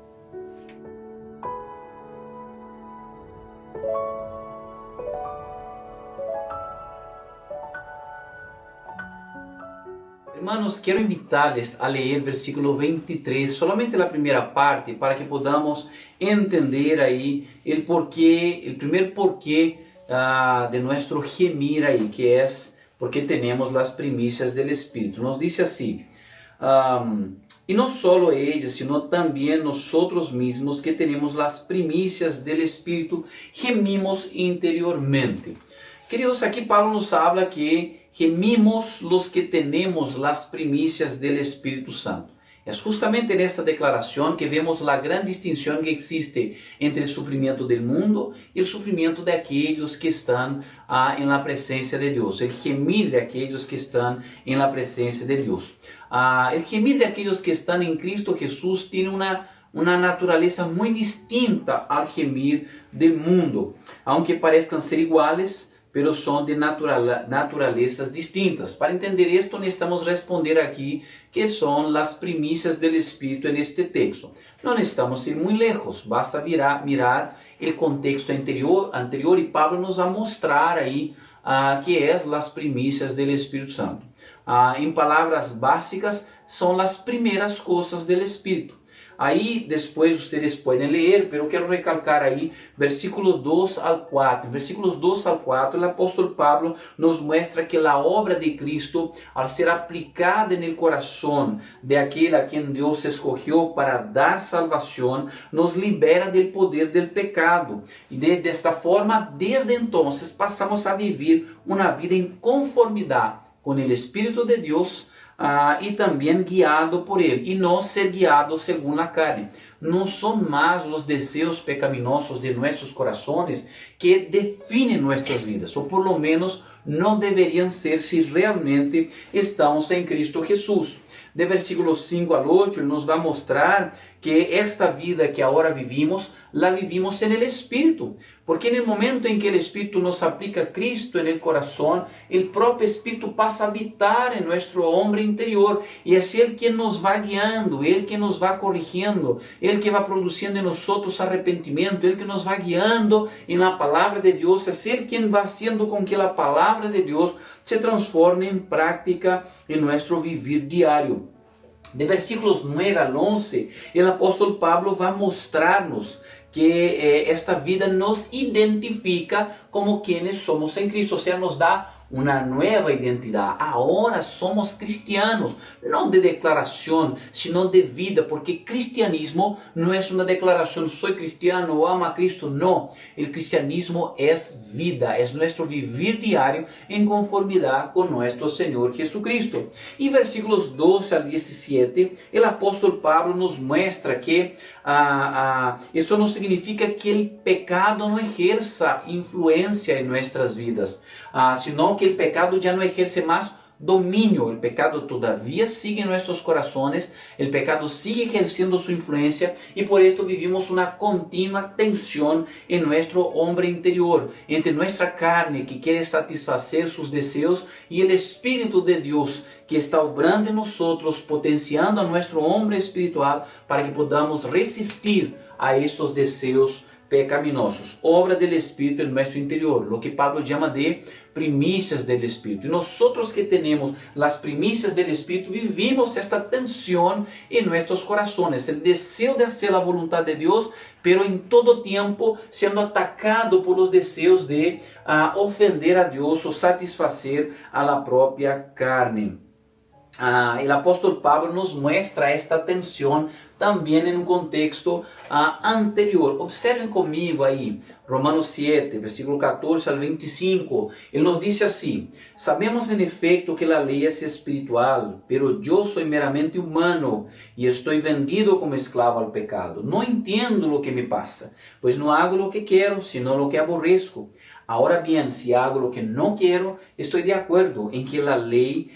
Hermanos, quiero invitarles a leer versículo 23, solamente la primera parte, para que podamos entender ahí el primer porqué de nuestro gemir ahí, que es porque tenemos las primicias del Espíritu. Nos dice así: y no solo ellas, sino también nosotros mismos que tenemos las primicias del Espíritu, gemimos interiormente. Queridos, aquí Pablo nos habla que gemimos los que tenemos las primicias del Espíritu Santo. Es justamente en esta declaración que vemos la gran distinción que existe entre el sufrimiento del mundo y el sufrimiento de aquellos que están en la presencia de Dios. El gemir de aquellos que están en la presencia de Dios. El gemir de aquellos que están en Cristo Jesús tiene una naturaleza muy distinta al gemir del mundo. Aunque parezcan ser iguales, pero son de naturalezas distintas. Para entender esto, necesitamos responder aquí qué son las primicias del Espíritu en este texto. No necesitamos ir muy lejos, basta mirar el contexto anterior y Pablo nos va a mostrar ahí que es las primicias del Espíritu Santo. En palabras básicas, son las primeras cosas del Espíritu. Aí depois vocês podem ler, pero eu quero recalcar aí, versículo 2 al 4. En versículos 2 al 4, o apóstolo Pablo nos muestra que a obra de Cristo, al ser aplicada en el corazón de aquel a quien Dios escogió para dar salvación, nos libera del poder del pecado. E desde esta forma, desde entonces, passamos a vivir uma vida em conformidade com o Espírito de Deus, y también guiado por Él, y no ser guiado según la carne. No son más los deseos pecaminosos de nuestros corazones que definen nuestras vidas, o por lo menos no deberían ser si realmente estamos en Cristo Jesús. De versículos 5 al 8, Él nos va a mostrar que esta vida que ahora vivimos, la vivimos en el Espíritu. Porque en el momento en que el Espíritu nos aplica a Cristo en el corazón, el propio Espíritu pasa a habitar en nuestro hombre interior. Y es Él quien nos va guiando, Él quien nos va corrigiendo, Él que va produciendo en nosotros arrepentimiento, Él que nos va guiando en la palabra de Dios. Es Él quien va haciendo con que la palabra de Dios se transforme en práctica en nuestro vivir diario. De versículos 9 al 11, el apóstol Pablo va a mostrarnos que esta vida nos identifica como quienes somos en Cristo, o sea, nos da una nueva identidad. Ahora somos cristianos, no de declaración, sino de vida, porque cristianismo no es una declaración, soy cristiano, amo a Cristo, no. El cristianismo es vida, es nuestro vivir diario en conformidad con nuestro Señor Jesucristo. Y versículos 12 al 17, el apóstol Pablo nos muestra que esto no significa que el pecado no ejerza influencia en nuestras vidas, sino que el pecado ya no ejerce más dominio. El pecado todavía sigue en nuestros corazones, el pecado sigue ejerciendo su influencia y por esto vivimos una continua tensión en nuestro hombre interior, entre nuestra carne que quiere satisfacer sus deseos y el Espíritu de Dios que está obrando en nosotros, potenciando a nuestro hombre espiritual para que podamos resistir a estos deseos pecaminosos. Obra del Espíritu en nuestro interior, lo que Pablo llama de primicias del Espíritu. Y nosotros que tenemos las primicias del Espíritu, vivimos esta tensión en nuestros corazones, el deseo de hacer la voluntad de Dios, pero en todo tiempo siendo atacado por los deseos de ofender a Dios o satisfacer a la propia carne. El apóstol Pablo nos muestra esta tensión también en un contexto anterior. Observen conmigo ahí, Romanos 7, versículo 14 al 25. Él nos dice así: sabemos en efecto que la ley es espiritual, pero yo soy meramente humano y estoy vendido como esclavo al pecado. No entiendo lo que me pasa, pues no hago lo que quiero, sino lo que aborrezco. Ahora bien, si hago lo que no quiero, estoy de acuerdo en que la ley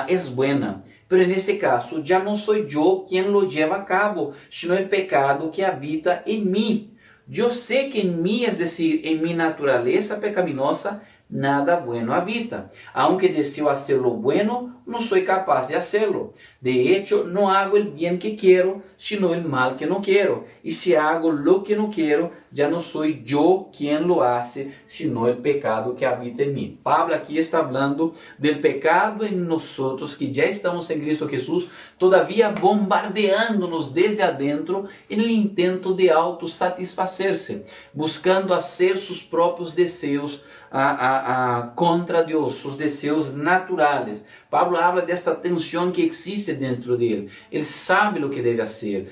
es buena. Pero en ese caso ya no soy yo quien lo lleva a cabo, sino el pecado que habita en mí. Yo sé que en mí, es decir, en mi naturaleza pecaminosa, nada bueno habita. Aunque deseo hacer lo bueno, no soy capaz de hacerlo. De hecho, no hago el bien que quiero, sino el mal que no quiero. Y si hago lo que no quiero, ya no soy yo quien lo hace, sino el pecado que habita en mí. Pablo aquí está hablando del pecado en nosotros, que ya estamos en Cristo Jesús, todavía bombardeándonos desde adentro en el intento de autosatisfacerse, buscando hacer sus propios deseos contra Dios, sus deseos naturales. Pablo habla de esta tensión que existe dentro de él. Él sabe lo que debe hacer,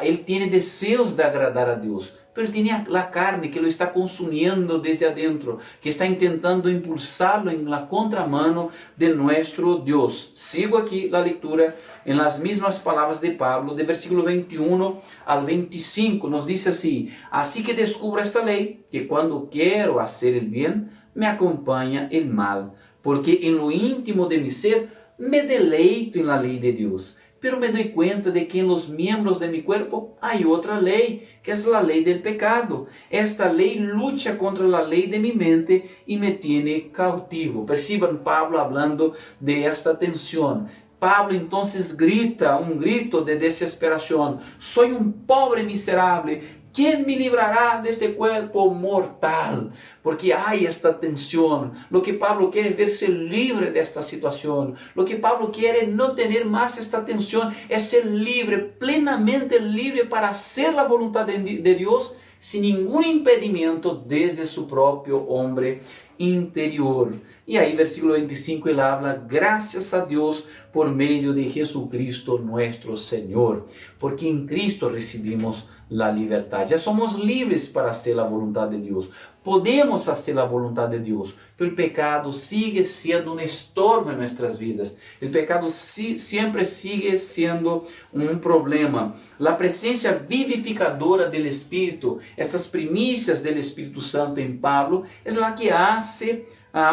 él tiene deseos de agradar a Dios, pero él tiene la carne que lo está consumiendo desde adentro, que está intentando impulsarlo en la contramano de nuestro Dios. Sigo aquí la lectura en las mismas palabras de Pablo, de versículo 21 al 25, nos dice así: así que descubro esta ley, que cuando quiero hacer el bien, me acompaña el mal, porque en lo íntimo de mi ser me deleito en la ley de Dios. Pero me doy cuenta de que en los miembros de mi cuerpo hay otra ley, que es la ley del pecado. Esta ley lucha contra la ley de mi mente y me tiene cautivo. Perciban Pablo hablando de esta tensión. Pablo entonces grita un grito de desesperación: soy un pobre miserable, ¿Quién me librará de este cuerpo mortal? Porque hay esta tensión. Lo que Pablo quiere es verse libre de esta situación. Lo que Pablo quiere no tener más esta tensión, es ser libre, plenamente libre para hacer la voluntad de Dios sin ningún impedimento desde su propio hombre interior. Y ahí versículo 25 él habla, gracias a Dios por medio de Jesucristo nuestro Señor, porque en Cristo recibimos la libertad. Ya somos libres para hacer la voluntad de Dios. Podemos hacer la voluntad de Dios, pero el pecado sigue siendo un estorbo en nuestras vidas. El pecado siempre sigue siendo un problema. La presencia vivificadora del Espíritu, estas primicias del Espíritu Santo en Pablo, es la que hace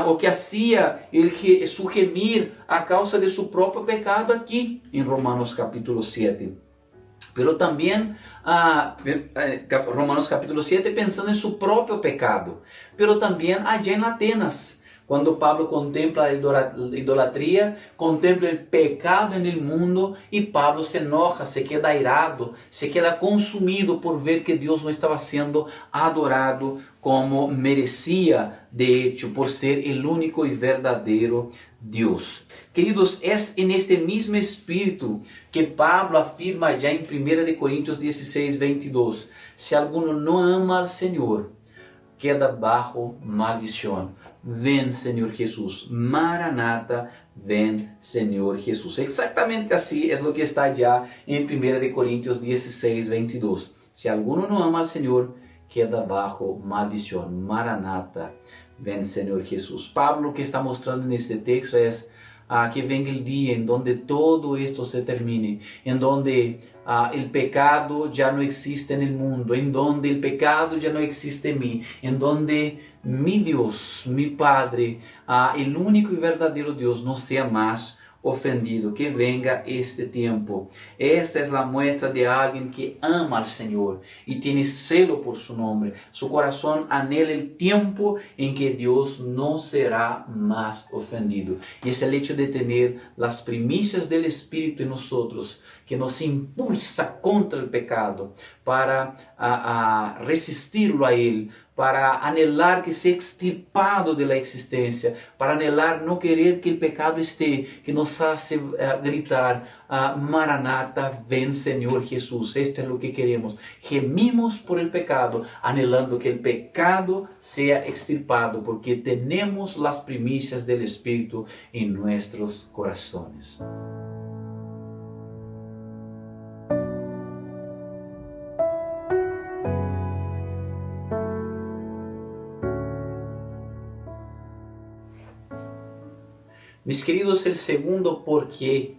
o que hacía su gemir a causa de su propio pecado aquí en Romanos capítulo 7. Pero también Romanos capítulo 7 pensando en su propio pecado. Pero también allá en Atenas, cuando Pablo contempla la idolatría, contempla el pecado en el mundo y Pablo se enoja, se queda airado, se queda consumido por ver que Dios no estaba siendo adorado como merecía, de hecho, por ser el único y verdadero Dios. Queridos, es en este mismo espíritu que Pablo afirma ya en 1 Corintios 16, 22, si alguno no ama al Señor, queda bajo maldición. Ven, Señor Jesús. Maranata, ven, Señor Jesús. Exactamente así es lo que está ya en 1 Corintios 16, 22. Si alguno no ama al Señor, queda bajo maldición. Maranata, ven, Señor Jesús. Pablo, que está mostrando en este texto es que venga el día en donde todo esto se termine, en donde el pecado ya no existe en el mundo, en donde el pecado ya no existe en mí, en donde mi Dios, mi Padre, el único y verdadero Dios no sea más ofendido, que venga este tiempo. Esta es la muestra de alguien que ama al Señor y tiene celo por su nombre. Su corazón anhela el tiempo en que Dios no será más ofendido. Y es el hecho de tener las primicias del Espíritu en nosotros, que nos impulsa contra el pecado, para resistirlo a Él, para anhelar que sea extirpado de la existencia, para anhelar no querer que el pecado esté, que nos hace gritar, Maranata, ven Señor Jesús. Esto es lo que queremos. Gemimos por el pecado, anhelando que el pecado sea extirpado, porque tenemos las primicias del Espíritu en nuestros corazones. Mis queridos, el segundo porqué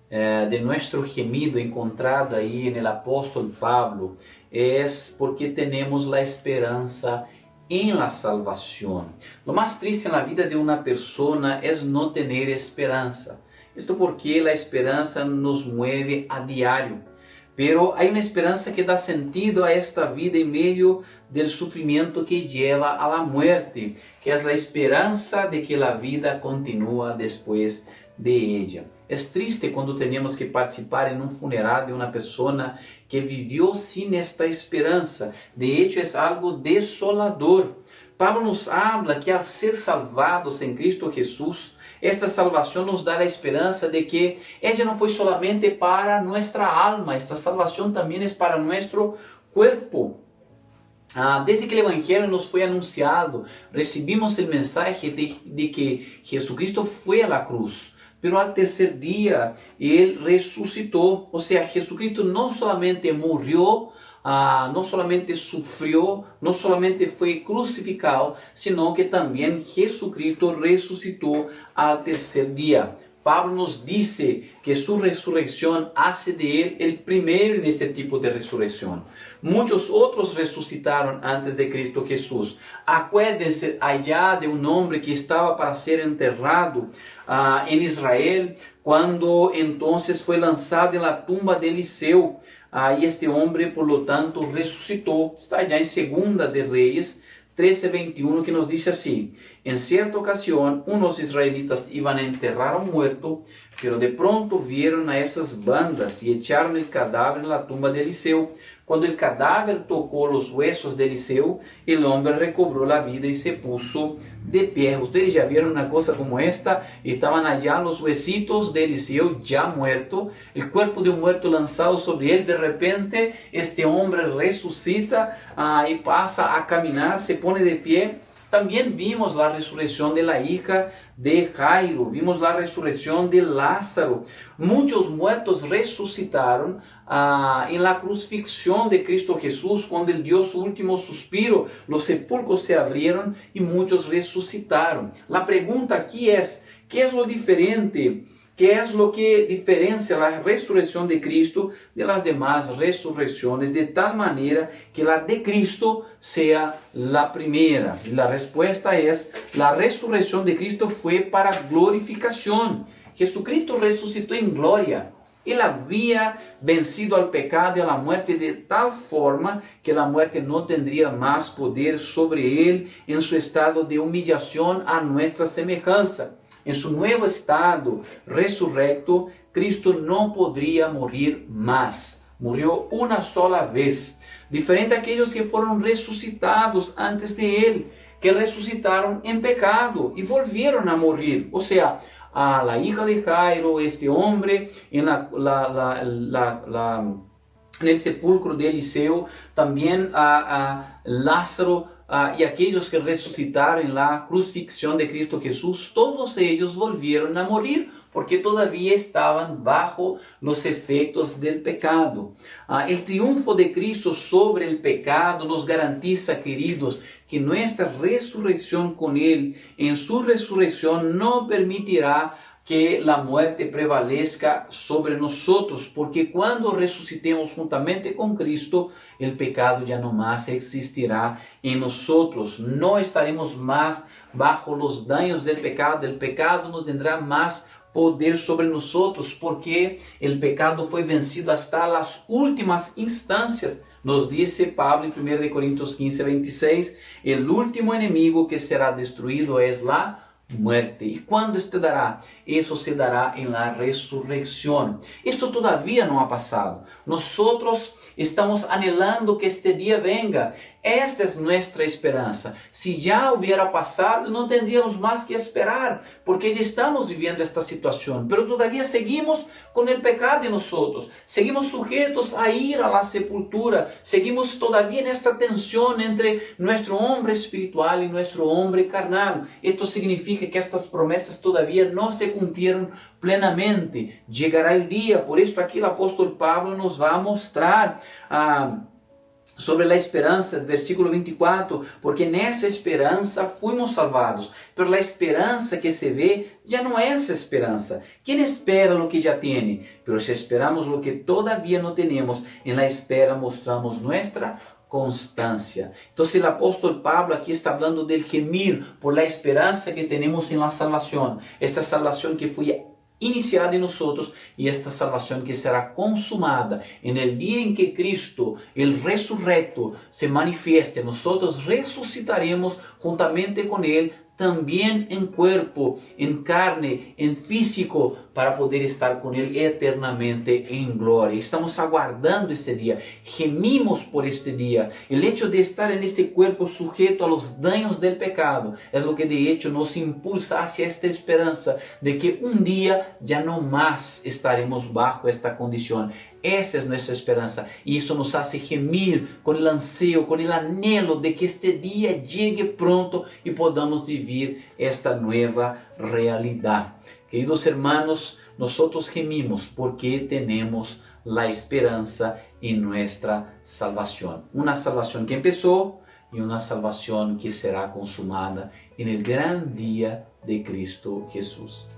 de nuestro gemido encontrado ahí en el apóstol Pablo es porque tenemos la esperanza en la salvación. Lo más triste en la vida de una persona es no tener esperanza. Esto porque la esperanza nos mueve a diario. Pero hay una esperanza que da sentido a esta vida en medio del sufrimiento que lleva a la muerte, que es la esperanza de que la vida continúa después de ella. Es triste cuando tenemos que participar en un funeral de una persona que vivió sin esta esperanza. De hecho, es algo desolador. Pablo nos habla que al ser salvados en Cristo Jesús, esta salvación nos da la esperanza de que ella no fue solamente para nuestra alma, esta salvación también es para nuestro cuerpo. Desde que el Evangelio nos fue anunciado, recibimos el mensaje de que Jesucristo fue a la cruz, pero al tercer día Él resucitó. O sea, Jesucristo no solamente murió, no solamente sufrió, no solamente fue crucificado, sino que también Jesucristo resucitó al tercer día. Pablo nos dice que su resurrección hace de Él el primero en este tipo de resurrección. Muchos otros resucitaron antes de Cristo Jesús. Acuérdense allá de un hombre que estaba para ser enterrado en Israel, cuando entonces fue lanzado en la tumba de Eliseo. Y este hombre, por lo tanto, resucitó. Está ya en Segunda de Reyes 13:21, que nos dice así: en cierta ocasión, unos israelitas iban a enterrar a un muerto, pero de pronto vieron a esas bandas y echaron el cadáver en la tumba de Eliseo. Cuando el cadáver tocó los huesos de Eliseo, el hombre recobró la vida y se puso de pie. Ustedes ya vieron una cosa como esta. Estaban allá los huesitos de Eliseo ya muerto, el cuerpo de un muerto lanzado sobre él. De repente este hombre resucita y pasa a caminar, se pone de pie. También vimos la resurrección de la hija de Jairo, vimos la resurrección de Lázaro. Muchos muertos resucitaron en la crucifixión de Cristo Jesús, cuando Él dio su último suspiro. Los sepulcros se abrieron y muchos resucitaron. La pregunta aquí es, ¿qué es lo diferente? ¿Qué es lo que diferencia la resurrección de Cristo de las demás resurrecciones, de tal manera que la de Cristo sea la primera? Y la respuesta es, la resurrección de Cristo fue para glorificación. Jesucristo resucitó en gloria. Él había vencido al pecado y a la muerte de tal forma que la muerte no tendría más poder sobre él en su estado de humillación a nuestra semejanza. En su nuevo estado resurrecto, Cristo no podría morir más. Murió una sola vez. Diferente a aquellos que fueron resucitados antes de él, que resucitaron en pecado y volvieron a morir. O sea, a la hija de Jairo, este hombre en el sepulcro de Eliseo, también a Lázaro, y aquellos que resucitaron en la crucifixión de Cristo Jesús, todos ellos volvieron a morir porque todavía estaban bajo los efectos del pecado. El triunfo de Cristo sobre el pecado nos garantiza, queridos, que nuestra resurrección con Él, en su resurrección, no permitirá que la muerte prevalezca sobre nosotros, porque cuando resucitemos juntamente con Cristo, el pecado ya no más existirá en nosotros. No estaremos más bajo los daños del pecado no tendrá más poder sobre nosotros, porque el pecado fue vencido hasta las últimas instancias. Nos dice Pablo en 1 Corintios 15, 26, el último enemigo que será destruido es la muerte. ¿Y cuándo este dará? Eso se dará en la resurrección. Esto todavía no ha pasado. Nosotros estamos anhelando que este día venga. Esta es nuestra esperanza. Si ya hubiera pasado, no tendríamos más que esperar, porque ya estamos viviendo esta situación, pero todavía seguimos con el pecado en nosotros, seguimos sujetos a ir a la sepultura, seguimos todavía en esta tensión entre nuestro hombre espiritual y nuestro hombre carnal. Esto significa que estas promesas todavía no se cumplieron plenamente. Llegará el día. Por esto aquí el apóstol Pablo nos va a mostrar sobre la esperanza, versículo 24, porque nessa esperança fuimos salvados, pero la esperanza que se ve ya no es esperanza. ¿Quién espera lo que ya tiene? Pero si esperamos lo que todavía no tenemos, en la espera mostramos nuestra constancia. Entonces el apóstol Pablo aquí está hablando del gemir por la esperanza que tenemos en la salvación, esta salvación que fue iniciada en nosotros y esta salvación que será consumada en el día en que Cristo, el resurrecto, se manifieste. Nosotros resucitaremos juntamente con Él, también en cuerpo, en carne, en físico, para poder estar con Él eternamente en gloria. Estamos aguardando este día, gemimos por este día. El hecho de estar en este cuerpo sujeto a los daños del pecado es lo que de hecho nos impulsa hacia esta esperanza de que un día ya no más estaremos bajo esta condición. Esa es nuestra esperanza y eso nos hace gemir con el anseo, con el anhelo de que este día llegue pronto y podamos vivir esta nueva realidad. Queridos hermanos, nosotros gemimos porque tenemos la esperanza en nuestra salvación. Una salvación que empezó y una salvación que será consumada en el gran día de Cristo Jesús.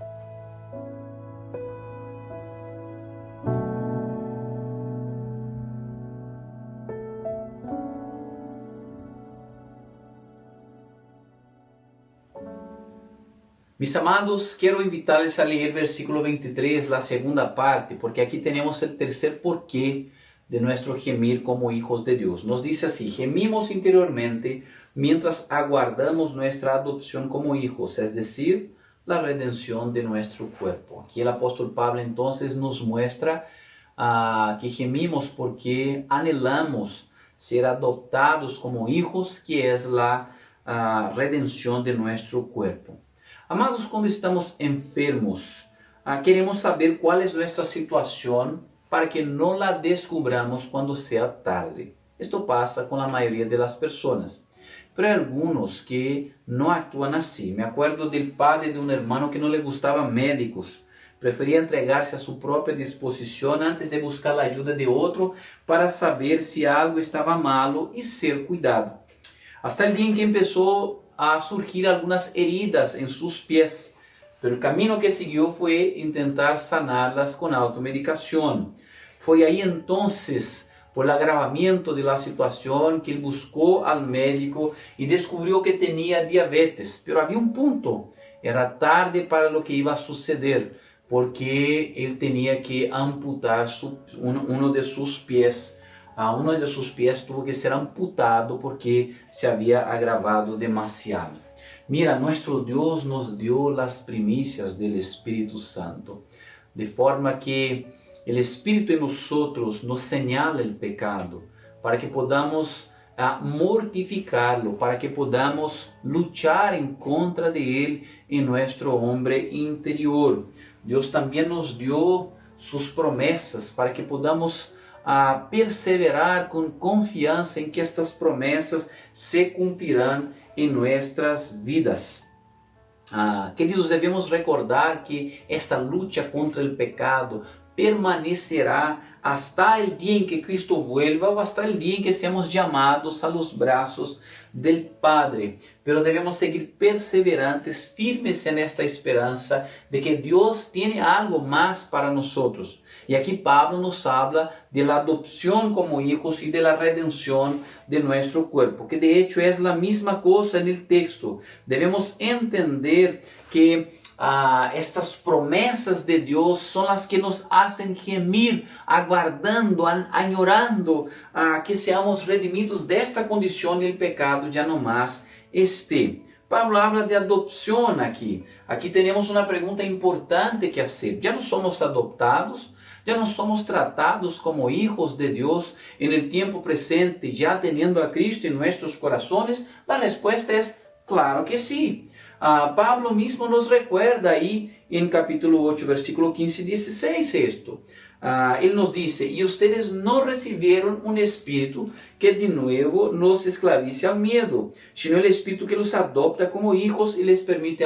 Mis amados, quiero invitarles a leer versículo 23, la segunda parte, porque aquí tenemos el tercer porqué de nuestro gemir como hijos de Dios. Nos dice así: gemimos interiormente mientras aguardamos nuestra adopción como hijos, es decir, la redención de nuestro cuerpo. Aquí el apóstol Pablo entonces nos muestra que gemimos porque anhelamos ser adoptados como hijos, que es la redención de nuestro cuerpo. Amados, cuando estamos enfermos, queremos saber cuál es nuestra situación para que no la descubramos cuando sea tarde. Esto pasa con la mayoría de las personas. Pero hay algunos que no actúan así. Me acuerdo del padre de un hermano que no le gustaban médicos. Prefería entregarse a su propia disposición antes de buscar la ayuda de otro para saber si algo estaba malo y ser cuidado. Hasta el día en que empezó a surgir algunas heridas en sus pies. Pero el camino que siguió fue intentar sanarlas con automedicación. Fue ahí entonces, por el agravamiento de la situación, que él buscó al médico y descubrió que tenía diabetes. Pero había un punto, era tarde para lo que iba a suceder, porque él tenía que amputar uno de sus pies. Uno de sus pies tuvo que ser amputado porque se había agravado demasiado. Mira, nuestro Dios nos dio las primicias del Espíritu Santo, de forma que el Espíritu en nosotros nos señala el pecado, para que podamos mortificarlo, para que podamos luchar en contra de él en nuestro hombre interior. Dios también nos dio sus promesas para que podamos perseverar con confianza en que estas promesas se cumplirán en nuestras vidas. Queridos, debemos recordar que esta lucha contra el pecado permanecerá hasta el día en que Cristo vuelva o hasta el día en que seamos llamados a los brazos del Padre. Pero debemos seguir perseverantes, firmes en esta esperanza de que Dios tiene algo más para nosotros. Y aquí Pablo nos habla de la adopción como hijos y de la redención de nuestro cuerpo, que de hecho es la misma cosa en el texto. Debemos entender que estas promesas de Dios son las que nos hacen gemir, aguardando, añorando que seamos redimidos de esta condición y el pecado ya no más esté. Pablo habla de adopción aquí. Aquí tenemos una pregunta importante que hacer. ¿Ya no somos adoptados? ¿Ya no somos tratados como hijos de Dios en el tiempo presente, ya teniendo a Cristo en nuestros corazones? La respuesta es claro que sí. Pablo mismo nos recuerda ahí en capítulo 8, versículo 15 y 16 esto. Él nos dice, y ustedes no recibieron un espíritu que de nuevo nos esclavice al miedo, sino el espíritu que los adopta como hijos y les permite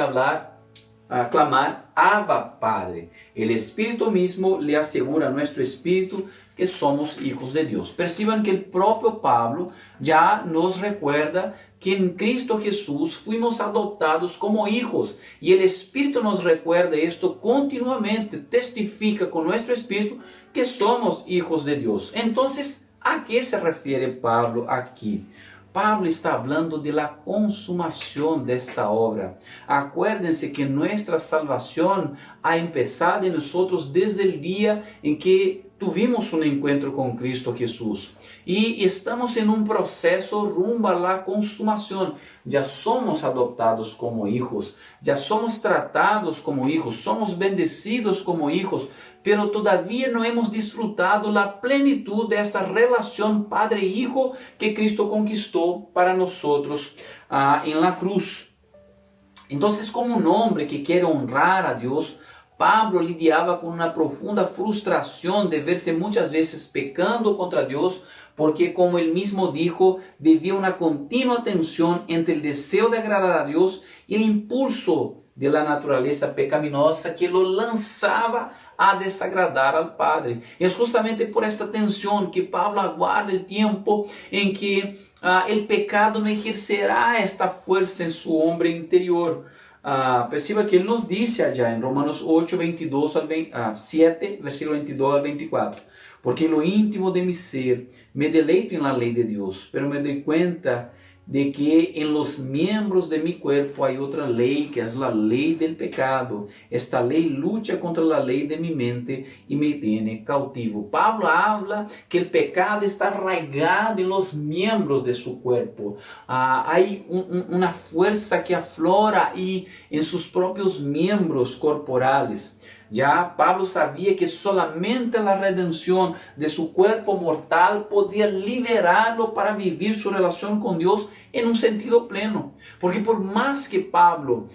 clamar, Abba, Padre. El espíritu mismo le asegura a nuestro espíritu que somos hijos de Dios. Perciban que el propio Pablo ya nos recuerda que en Cristo Jesús fuimos adoptados como hijos, y el Espíritu nos recuerda esto continuamente, testifica con nuestro Espíritu que somos hijos de Dios. Entonces, ¿a qué se refiere Pablo aquí? Pablo está hablando de la consumación de esta obra. Acuérdense que nuestra salvación ha empezado en nosotros desde el día en que tuvimos un encuentro con Cristo Jesús. Y estamos en un proceso rumbo a la consumación. Ya somos adoptados como hijos, ya somos tratados como hijos, somos bendecidos como hijos, pero todavía no hemos disfrutado la plenitud de esta relación Padre-Hijo que Cristo conquistó para nosotros en la cruz. Entonces, como un hombre que quiere honrar a Dios, Pablo lidiaba con una profunda frustración de verse muchas veces pecando contra Dios, porque como él mismo dijo, debía una continua tensión entre el deseo de agradar a Dios y el impulso de la naturaleza pecaminosa que lo lanzaba a desagradar al Padre. Y es justamente por esta tensión que Pablo aguarda el tiempo en que el pecado no ejercerá esta fuerza en su hombre interior. Perciba que él nos dice allá en Romanos 8, 7, versículo 22 al 24. Porque en lo íntimo de mi ser me deleito en la ley de Dios, pero me doy cuenta de que en los miembros de mi cuerpo hay otra ley, que es la ley del pecado. Esta ley lucha contra la ley de mi mente y me tiene cautivo. Pablo habla que el pecado está arraigado en los miembros de su cuerpo. Hay una fuerza que aflora y en sus propios miembros corporales. Ya Pablo sabía que solamente la redención de su cuerpo mortal podía liberarlo para vivir su relación con Dios en un sentido pleno. Porque por más que Pablo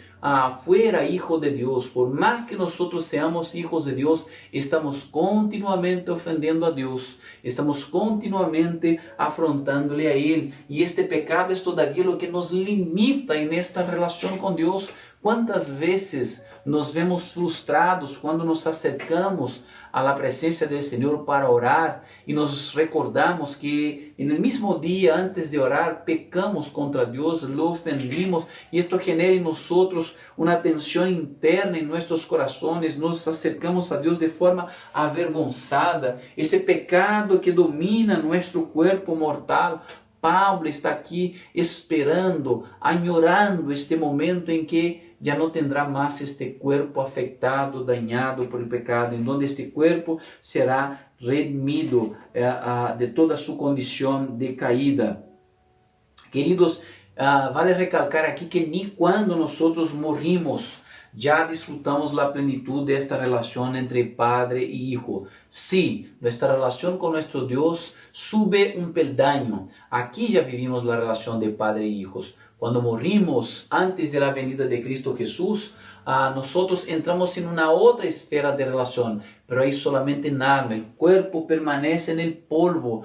fuera hijo de Dios, por más que nosotros seamos hijos de Dios, estamos continuamente ofendiendo a Dios, estamos continuamente afrontándole a Él. Y este pecado es todavía lo que nos limita en esta relación con Dios. ¿Cuántas veces nos vemos frustrados cuando nos acercamos a la presencia del Señor para orar y nos recordamos que en el mismo día antes de orar pecamos contra Dios, lo ofendimos, y esto genera en nosotros una tensión interna en nuestros corazones, nos acercamos a Dios de forma avergonzada, ese pecado que domina nuestro cuerpo mortal? Pablo está aquí esperando, añorando este momento en que ya no tendrá más este cuerpo afectado, dañado por el pecado, en donde este cuerpo será redimido de toda su condición de caída. Queridos, vale recalcar aquí que ni cuando nosotros morimos ya disfrutamos la plenitud de esta relación entre Padre y Hijo. Sí, nuestra relación con nuestro Dios sube un peldaño. Aquí ya vivimos la relación de Padre y Hijos. Cuando morimos antes de la venida de Cristo Jesús, nosotros entramos en una otra esfera de relación, pero ahí solamente en alma. El cuerpo permanece en el polvo,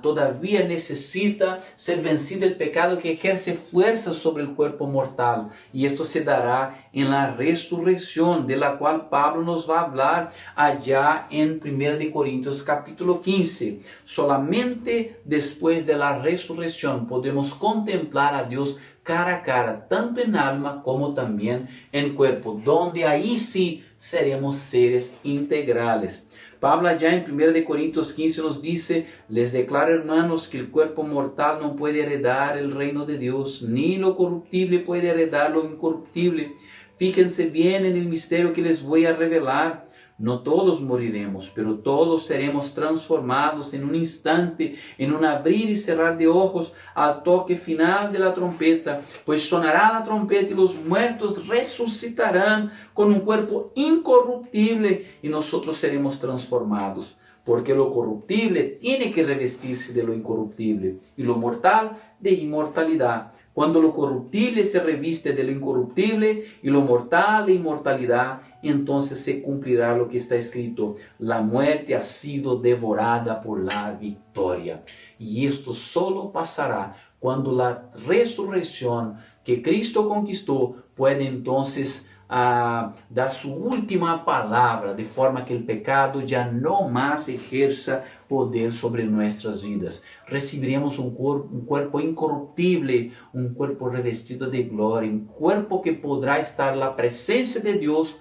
todavía necesita ser vencido el pecado que ejerce fuerza sobre el cuerpo mortal, y esto se dará en la resurrección, de la cual Pablo nos va a hablar allá en 1 Corintios capítulo 15. Solamente después de la resurrección podemos contemplar a Dios cara a cara, tanto en alma como también en cuerpo, donde ahí sí seremos seres integrales. Pablo allá en 1 Corintios 15 nos dice: les declaro, hermanos, que el cuerpo mortal no puede heredar el reino de Dios, ni lo corruptible puede heredar lo incorruptible. Fíjense bien en el misterio que les voy a revelar. No todos moriremos, pero todos seremos transformados en un instante, en un abrir y cerrar de ojos, al toque final de la trompeta. Pues sonará la trompeta y los muertos resucitarán con un cuerpo incorruptible y nosotros seremos transformados. Porque lo corruptible tiene que revestirse de lo incorruptible y lo mortal de inmortalidad. Cuando lo corruptible se reviste de lo incorruptible y lo mortal de inmortalidad, entonces se cumplirá lo que está escrito: la muerte ha sido devorada por la victoria. Y esto solo pasará cuando la resurrección que Cristo conquistó puede entonces dar su última palabra, de forma que el pecado ya no más ejerza poder sobre nuestras vidas. Recibiremos un cuerpo incorruptible, un cuerpo revestido de gloria, un cuerpo que podrá estar en la presencia de Dios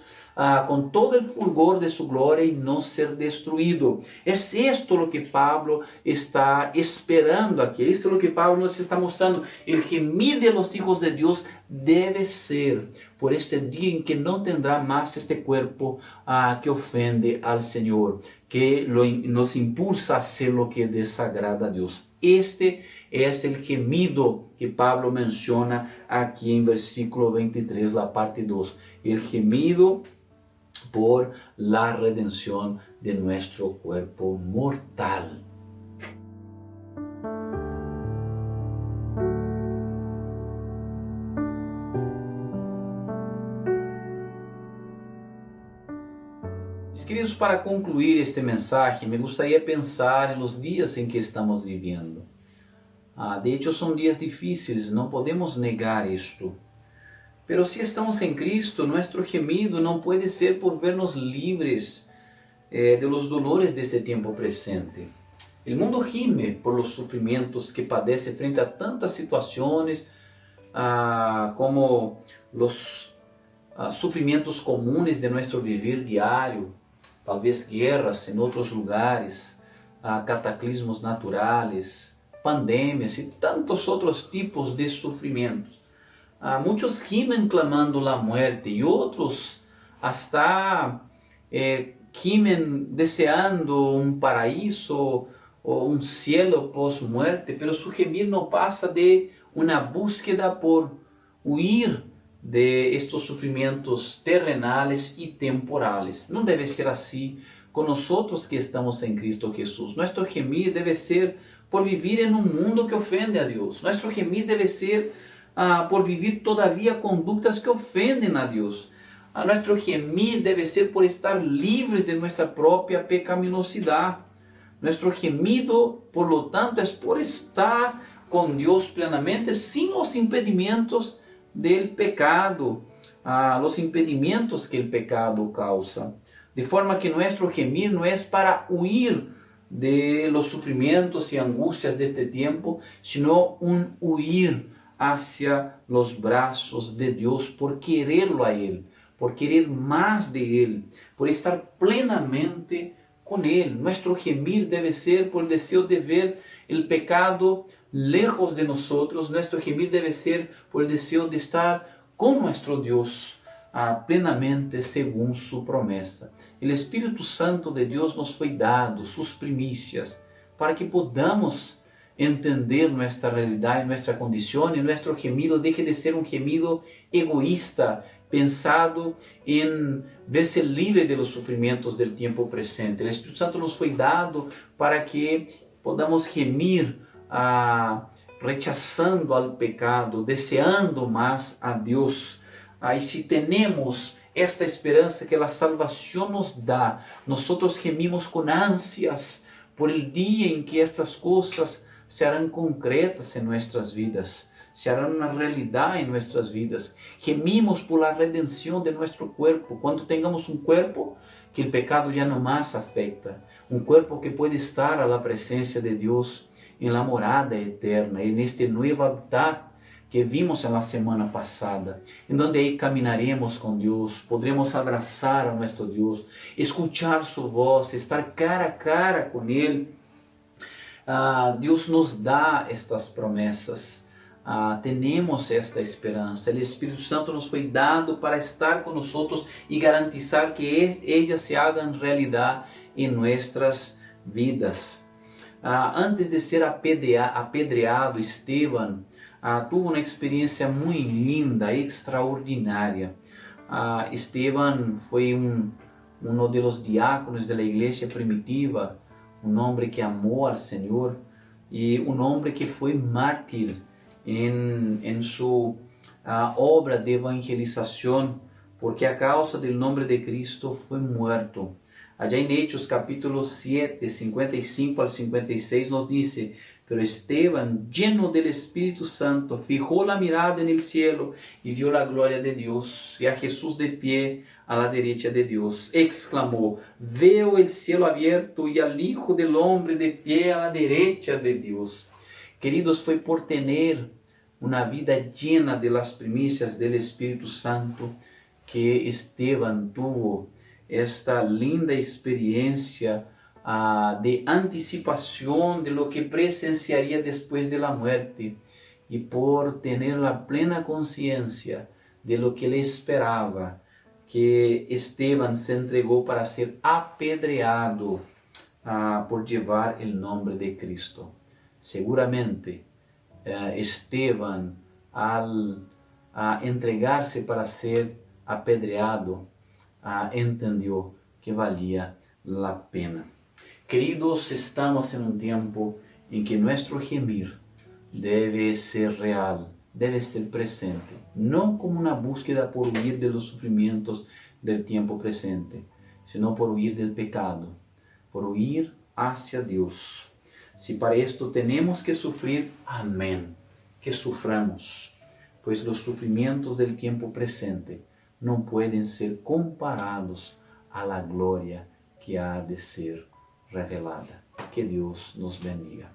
con todo el fulgor de su gloria y no ser destruido. Es esto lo que Pablo está esperando aquí. Esto es lo que Pablo nos está mostrando. El gemir de los hijos de Dios debe ser por este día en que no tendrá más este cuerpo que ofende al Señor, que nos impulsa a hacer lo que desagrada a Dios. Este es el gemido que Pablo menciona aquí en versículo 23, la parte 2. El gemido por la redención de nuestro cuerpo mortal. Mis queridos, para concluir este mensaje, me gustaría pensar en los días en que estamos viviendo. De hecho, son días difíciles, no podemos negar esto. Pero si estamos en Cristo, nuestro gemido no puede ser por vernos libres de los dolores de este tiempo presente. El mundo gime por los sufrimientos que padece frente a tantas situaciones como los sufrimientos comunes de nuestro vivir diario, tal vez guerras en otros lugares, cataclismos naturales, pandemias y tantos otros tipos de sufrimientos. Muchos gimen clamando la muerte y otros hasta gimen deseando un paraíso o un cielo post-muerte, pero su gemir no pasa de una búsqueda por huir de estos sufrimientos terrenales y temporales. No debe ser así con nosotros que estamos en Cristo Jesús. Nuestro gemir debe ser por vivir en un mundo que ofende a Dios. Nuestro gemir debe ser por vivir todavía conductas que ofenden a Dios. Nuestro gemir debe ser por estar libres de nuestra propia pecaminosidad. Nuestro gemido, por lo tanto, es por estar con Dios plenamente, sin los impedimentos del pecado, los impedimentos que el pecado causa. De forma que nuestro gemir no es para huir de los sufrimientos y angustias de este tiempo, sino un huir hacia los brazos de Dios por quererlo a Él, por querer más de Él, por estar plenamente con Él. Nuestro gemir debe ser por el deseo de ver el pecado lejos de nosotros. Nuestro gemir debe ser por el deseo de estar con nuestro Dios plenamente según su promesa. El Espíritu Santo de Dios nos fue dado, sus primicias, para que podamos entender nuestra realidad y nuestra condición, y nuestro gemido deje de ser un gemido egoísta, pensado en verse libre de los sufrimientos del tiempo presente. El Espíritu Santo nos fue dado para que podamos gemir rechazando al pecado, deseando más a Dios. Y si tenemos esta esperanza que la salvación nos da, nosotros gemimos con ansias por el día en que estas cosas se harán concretas en nuestras vidas, se harán una realidad en nuestras vidas. Gemimos por la redención de nuestro cuerpo, cuando tengamos un cuerpo que el pecado ya no más afecta, un cuerpo que puede estar a la presencia de Dios en la morada eterna, en este nuevo hábitat que vimos en la semana pasada, en donde ahí caminaremos con Dios, podremos abrazar a nuestro Dios, escuchar su voz, estar cara a cara con Él. Dios nos da estas promessas, tenemos esta esperança. O Espírito Santo nos foi dado para estar com nós e garantizar que elas se hagam realidade em nossas vidas. Antes de ser apedreado, Esteban tuvo uma experiência muito linda, extraordinária. Esteban foi um dos diáconos da igreja primitiva, um homem que amou ao Senhor e um homem que foi mártir em sua obra de evangelização, porque a causa do nome de Cristo foi morto. Allá em Hechos capítulo 7, 55 al 56 nos dice: pero Esteban, lleno del Espíritu Santo, fijó la mirada en el cielo y vio la gloria de Dios y a Jesús de pie a la derecha de Dios. Exclamó: veo el cielo abierto y al Hijo del Hombre de pie a la derecha de Dios. Queridos, foi por tener una vida llena de las primicias del Espíritu Santo que Esteban tuvo esta linda experiencia de anticipación de lo que presenciaría después de la muerte, y por tener la plena conciencia de lo que le esperaba, que Esteban se entregó para ser apedreado por llevar el nombre de Cristo. Seguramente Esteban, al entregarse para ser apedreado, entendió que valía la pena. Queridos, estamos en un tiempo en que nuestro gemir debe ser real, debe ser presente, no como una búsqueda por huir de los sufrimientos del tiempo presente, sino por huir del pecado, por huir hacia Dios. Si para esto tenemos que sufrir, amén, que suframos, pues los sufrimientos del tiempo presente no pueden ser comparados a la gloria que ha de ser revelada. Que Dios nos bendiga.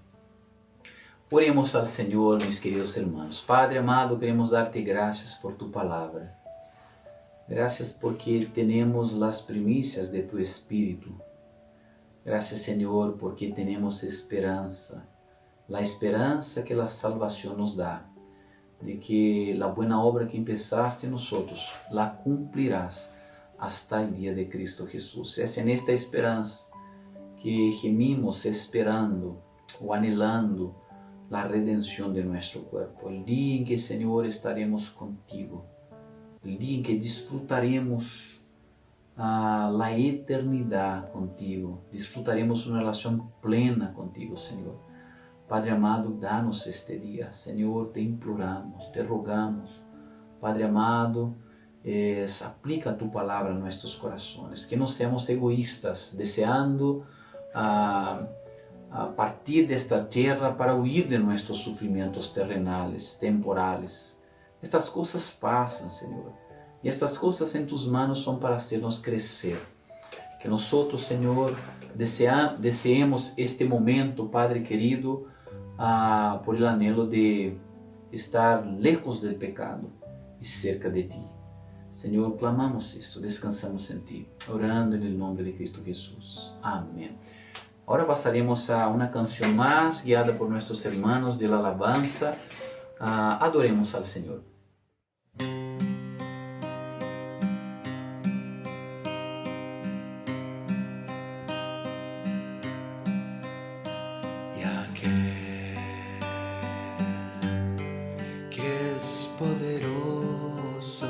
Oremos al Señor, mis queridos hermanos. Padre amado, queremos darte gracias por tu palabra. Gracias porque tenemos las primicias de tu Espíritu. Gracias, Señor, porque tenemos esperanza, la esperanza que la salvación nos da, de que la buena obra que empezaste en nosotros, la cumplirás hasta el día de Cristo Jesús. Es en esta esperanza que gemimos esperando o anhelando la redención de nuestro cuerpo, el día en que, Señor, estaremos contigo, el día en que disfrutaremos la eternidad contigo, disfrutaremos una relación plena contigo, Señor. Padre amado, danos este día, Señor, te imploramos, te rogamos, Padre amado, aplica tu palabra a nuestros corazones, que no seamos egoístas, deseando a partir de esta tierra para huir de nuestros sufrimientos terrenales, temporales. Estas cosas pasan, Señor, y estas cosas en tus manos son para hacernos crecer. Que nosotros, Señor, deseemos este momento, Padre querido, por el anhelo de estar lejos del pecado y cerca de ti. Señor, clamamos esto, descansamos en ti, orando en el nombre de Cristo Jesús. Amén. Ahora pasaremos a una canción más, guiada por nuestros hermanos de la alabanza. Adoremos al Señor. Y aquel que es poderoso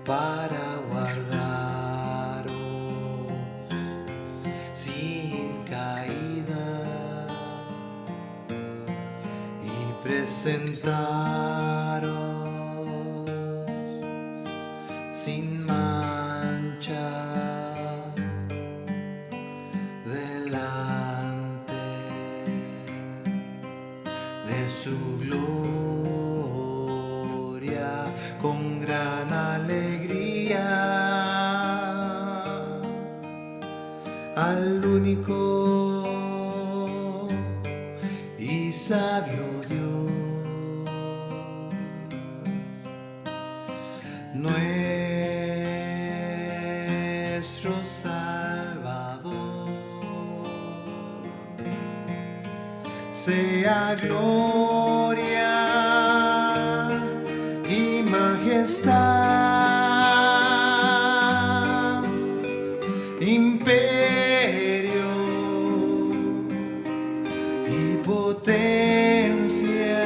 para guardaros sin caída y presentaros sin mancha delante de su gloria con gran alegría. Al único y sabio Dios, nuestro Salvador, sea gloria y majestad, imperio y potencia,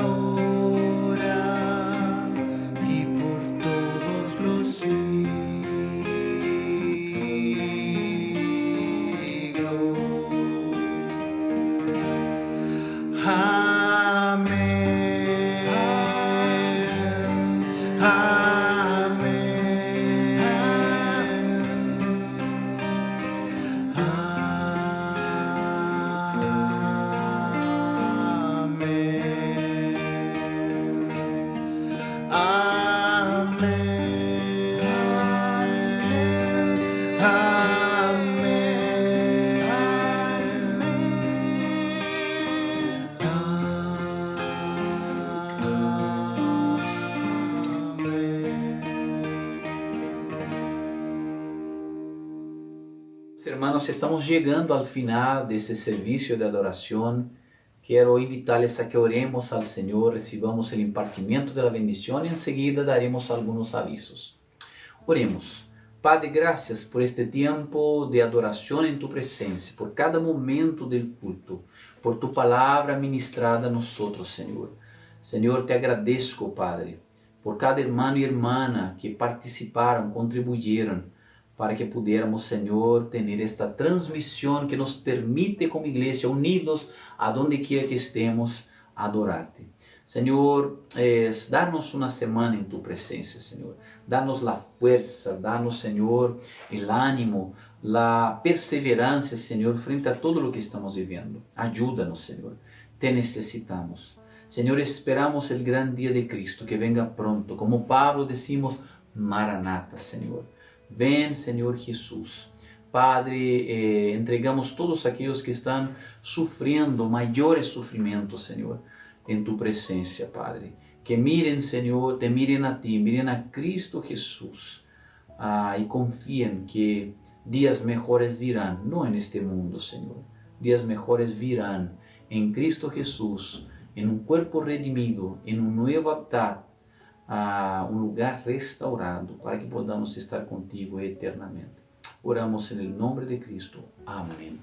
ahora y por todos los siglos. Amén. Hermanos, estamos llegando al final de este servicio de adoración. Quiero invitarles a que oremos al Señor, recibamos el impartimiento de la bendición y enseguida daremos algunos avisos. Oremos. Padre, gracias por este tiempo de adoración en tu presencia, por cada momento del culto, por tu palabra ministrada a nosotros, Señor. Señor, te agradezco, Padre, por cada hermano y hermana que participaron, contribuyeron, para que pudiéramos, Señor, tener esta transmisión que nos permite como iglesia, unidos a donde quiera que estemos, adorarte. Señor, darnos una semana en tu presencia, Señor. Danos la fuerza, danos, Señor, el ánimo, la perseverancia, Señor, frente a todo lo que estamos viviendo. Ayúdanos, Señor. Te necesitamos. Señor, esperamos el gran día de Cristo, que venga pronto. Como Pablo decimos, Maranata, Señor. Ven, Señor Jesús. Padre, entregamos todos aquellos que están sufriendo mayores sufrimientos, Señor, en tu presencia, Padre. Que miren, Señor, te miren a ti, miren a Cristo Jesús y confíen que días mejores virán, no en este mundo, Señor. Días mejores virán en Cristo Jesús, en un cuerpo redimido, en un nuevo hábitat, a un lugar restaurado, para que podamos estar contigo eternamente. Oramos en el nombre de Cristo. Amén.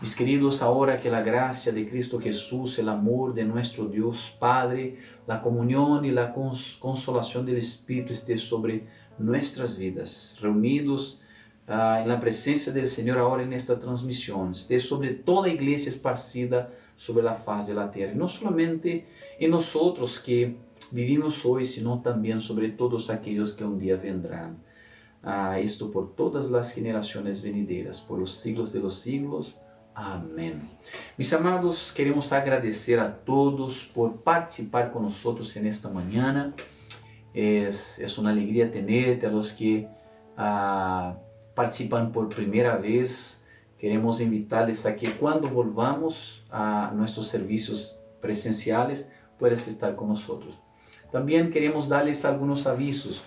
Mis queridos, ahora que la gracia de Cristo Jesús, el amor de nuestro Dios Padre, la comunión y la consolación del Espíritu esté sobre nuestras vidas, reunidos en la presencia del Señor ahora en esta transmisión, esté sobre toda iglesia esparcida sobre la faz de la tierra, no solamente en nosotros que vivimos hoy, sino también sobre todos aquellos que un día vendrán. Esto por todas las generaciones venideras, por los siglos de los siglos. Amén. Mis amados, queremos agradecer a todos por participar con nosotros en esta mañana. Es una alegría tenerte, a los que participan por primera vez. Queremos invitarles a que cuando volvamos a nuestros servicios presenciales puedas estar con nosotros. También queremos darles algunos avisos.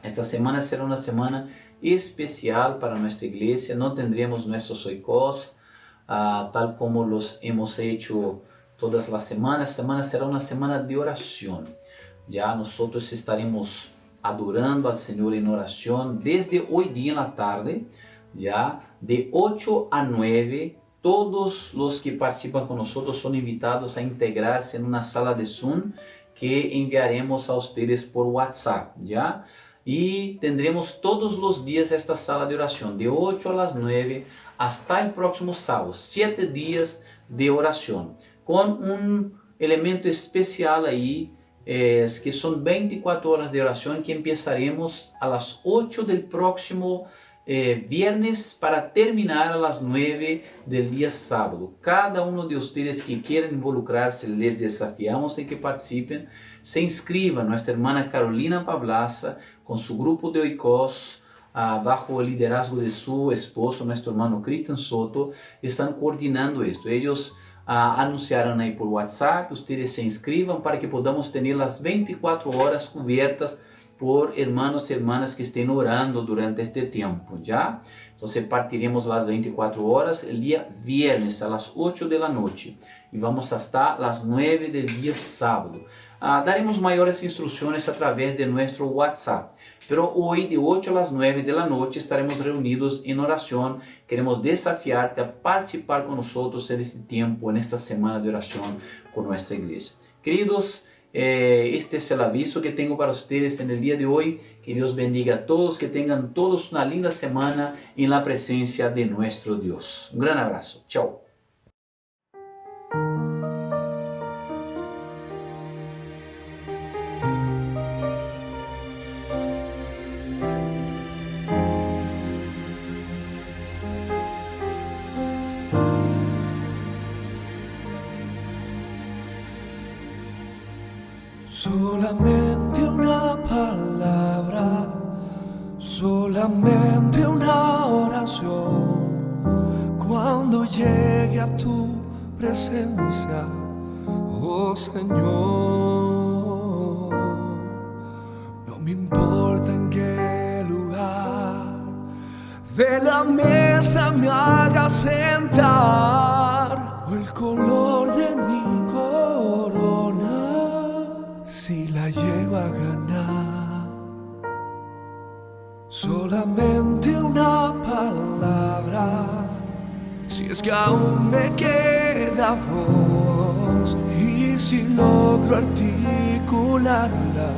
Esta semana será una semana especial para nuestra iglesia. No tendremos nuestros oikos, tal como los hemos hecho todas las semanas. Esta semana será una semana de oración. Ya nosotros estaremos adorando al Señor en oración desde hoy día en la tarde, ya de 8 a 9. Todos los que participan con nosotros son invitados a integrarse en una sala de Zoom que enviaremos a ustedes por WhatsApp, ¿ya? Y tendremos todos los días esta sala de oración, de 8 a las 9 hasta el próximo sábado, 7 días de oración, con un elemento especial ahí, que son 24 horas de oración que empezaremos a las 8 del próximo viernes para terminar a las 9 del día sábado. Cada uno de ustedes que quieran involucrarse, les desafiamos en que participen. Se inscriban. Nuestra hermana Carolina Pablaza con su grupo de oikos, bajo el liderazgo de su esposo, nuestro hermano Cristian Soto, están coordinando esto. Ellos anunciaron ahí por WhatsApp, ustedes se inscriban para que podamos tener las 24 horas cubiertas por hermanos y hermanas que estén orando durante este tiempo, ¿ya? Entonces partiremos las 24 horas el día viernes a las 8 de la noche y vamos hasta las 9 del día sábado. Daremos mayores instrucciones a través de nuestro WhatsApp, pero hoy de 8 a las 9 de la noche estaremos reunidos en oración. Queremos desafiarte a participar con nosotros en este tiempo, en esta semana de oración con nuestra iglesia. Queridos, este es el aviso que tengo para ustedes en el día de hoy. Que Dios bendiga a todos, que tengan todos una linda semana en la presencia de nuestro Dios. Un gran abrazo. Chao. Solamente una palabra, solamente una oración, cuando llegue a tu presencia, oh Señor. No me importa en qué lugar de la mesa me haga sentar, o el color de mi corona, si la llego a ganar. Solamente una palabra, si es que aún me queda voz, y si logro articularla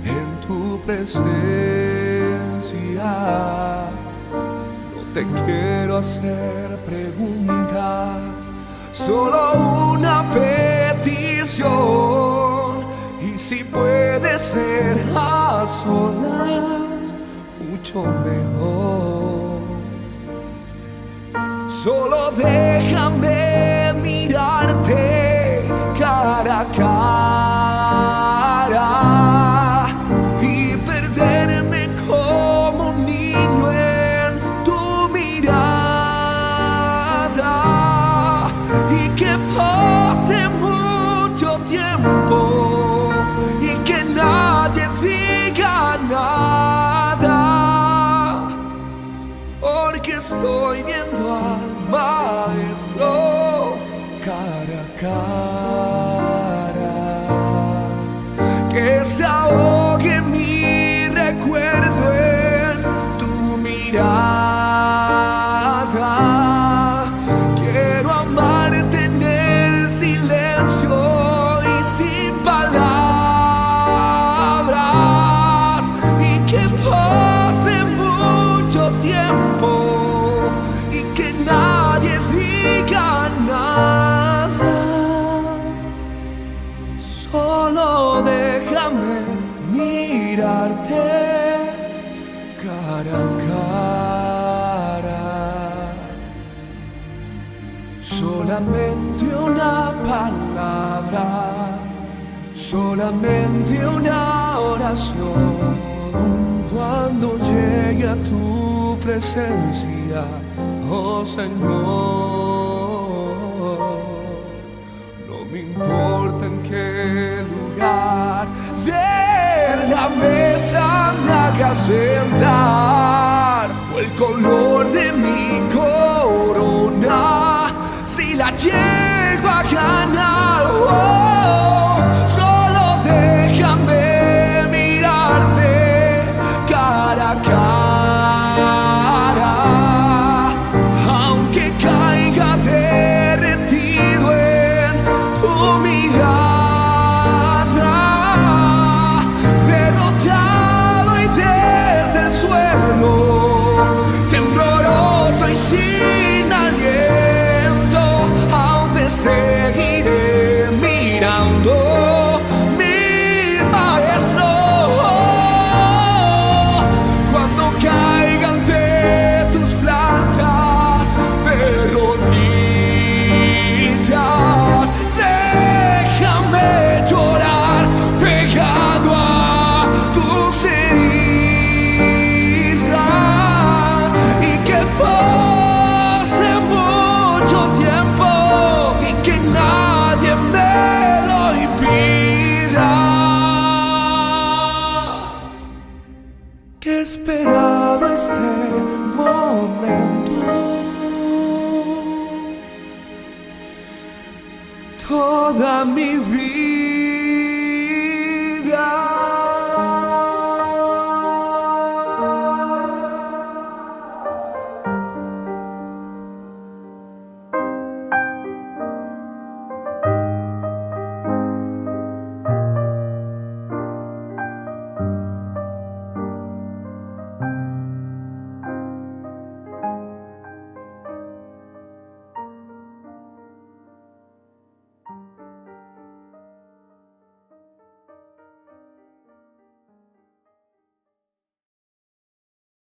en tu presencia. No te quiero hacer preguntas, solo una petición. Y si puede ser a solas, mucho mejor. Solo déjame mirarte cara a cara y perderme como un niño en tu mirada, y que pase mucho tiempo y que nadie diga nada, porque estoy viendo al Maestro cara a cara. Que se ahogue mi recuerdo en tu mirada. Quiero amarte en el silencio y sin palabras, y que pase mucho tiempo y que nadie diga nada. Solo déjame mirarte cara a cara. Solamente una palabra, solamente una oración. Cuando llegue a tu presencia, oh Señor, no me importa en qué lugar de la mesa me hagas sentar, o el color de mi corona, si la llego a ganar. Oh, solo déjame mirarte cara a cara, aunque caiga derretido en tu mirada, derrotado y desde el suelo, tembloroso y sin aliento, aún te seguiré mirando, mi Maestro. Cuando caiga ante tus plantas de rodillas, déjame llorar pegado a tus heridas, y que pase mucho tiempo y que nadie me lo impida. Que he esperado este momento toda mi vida.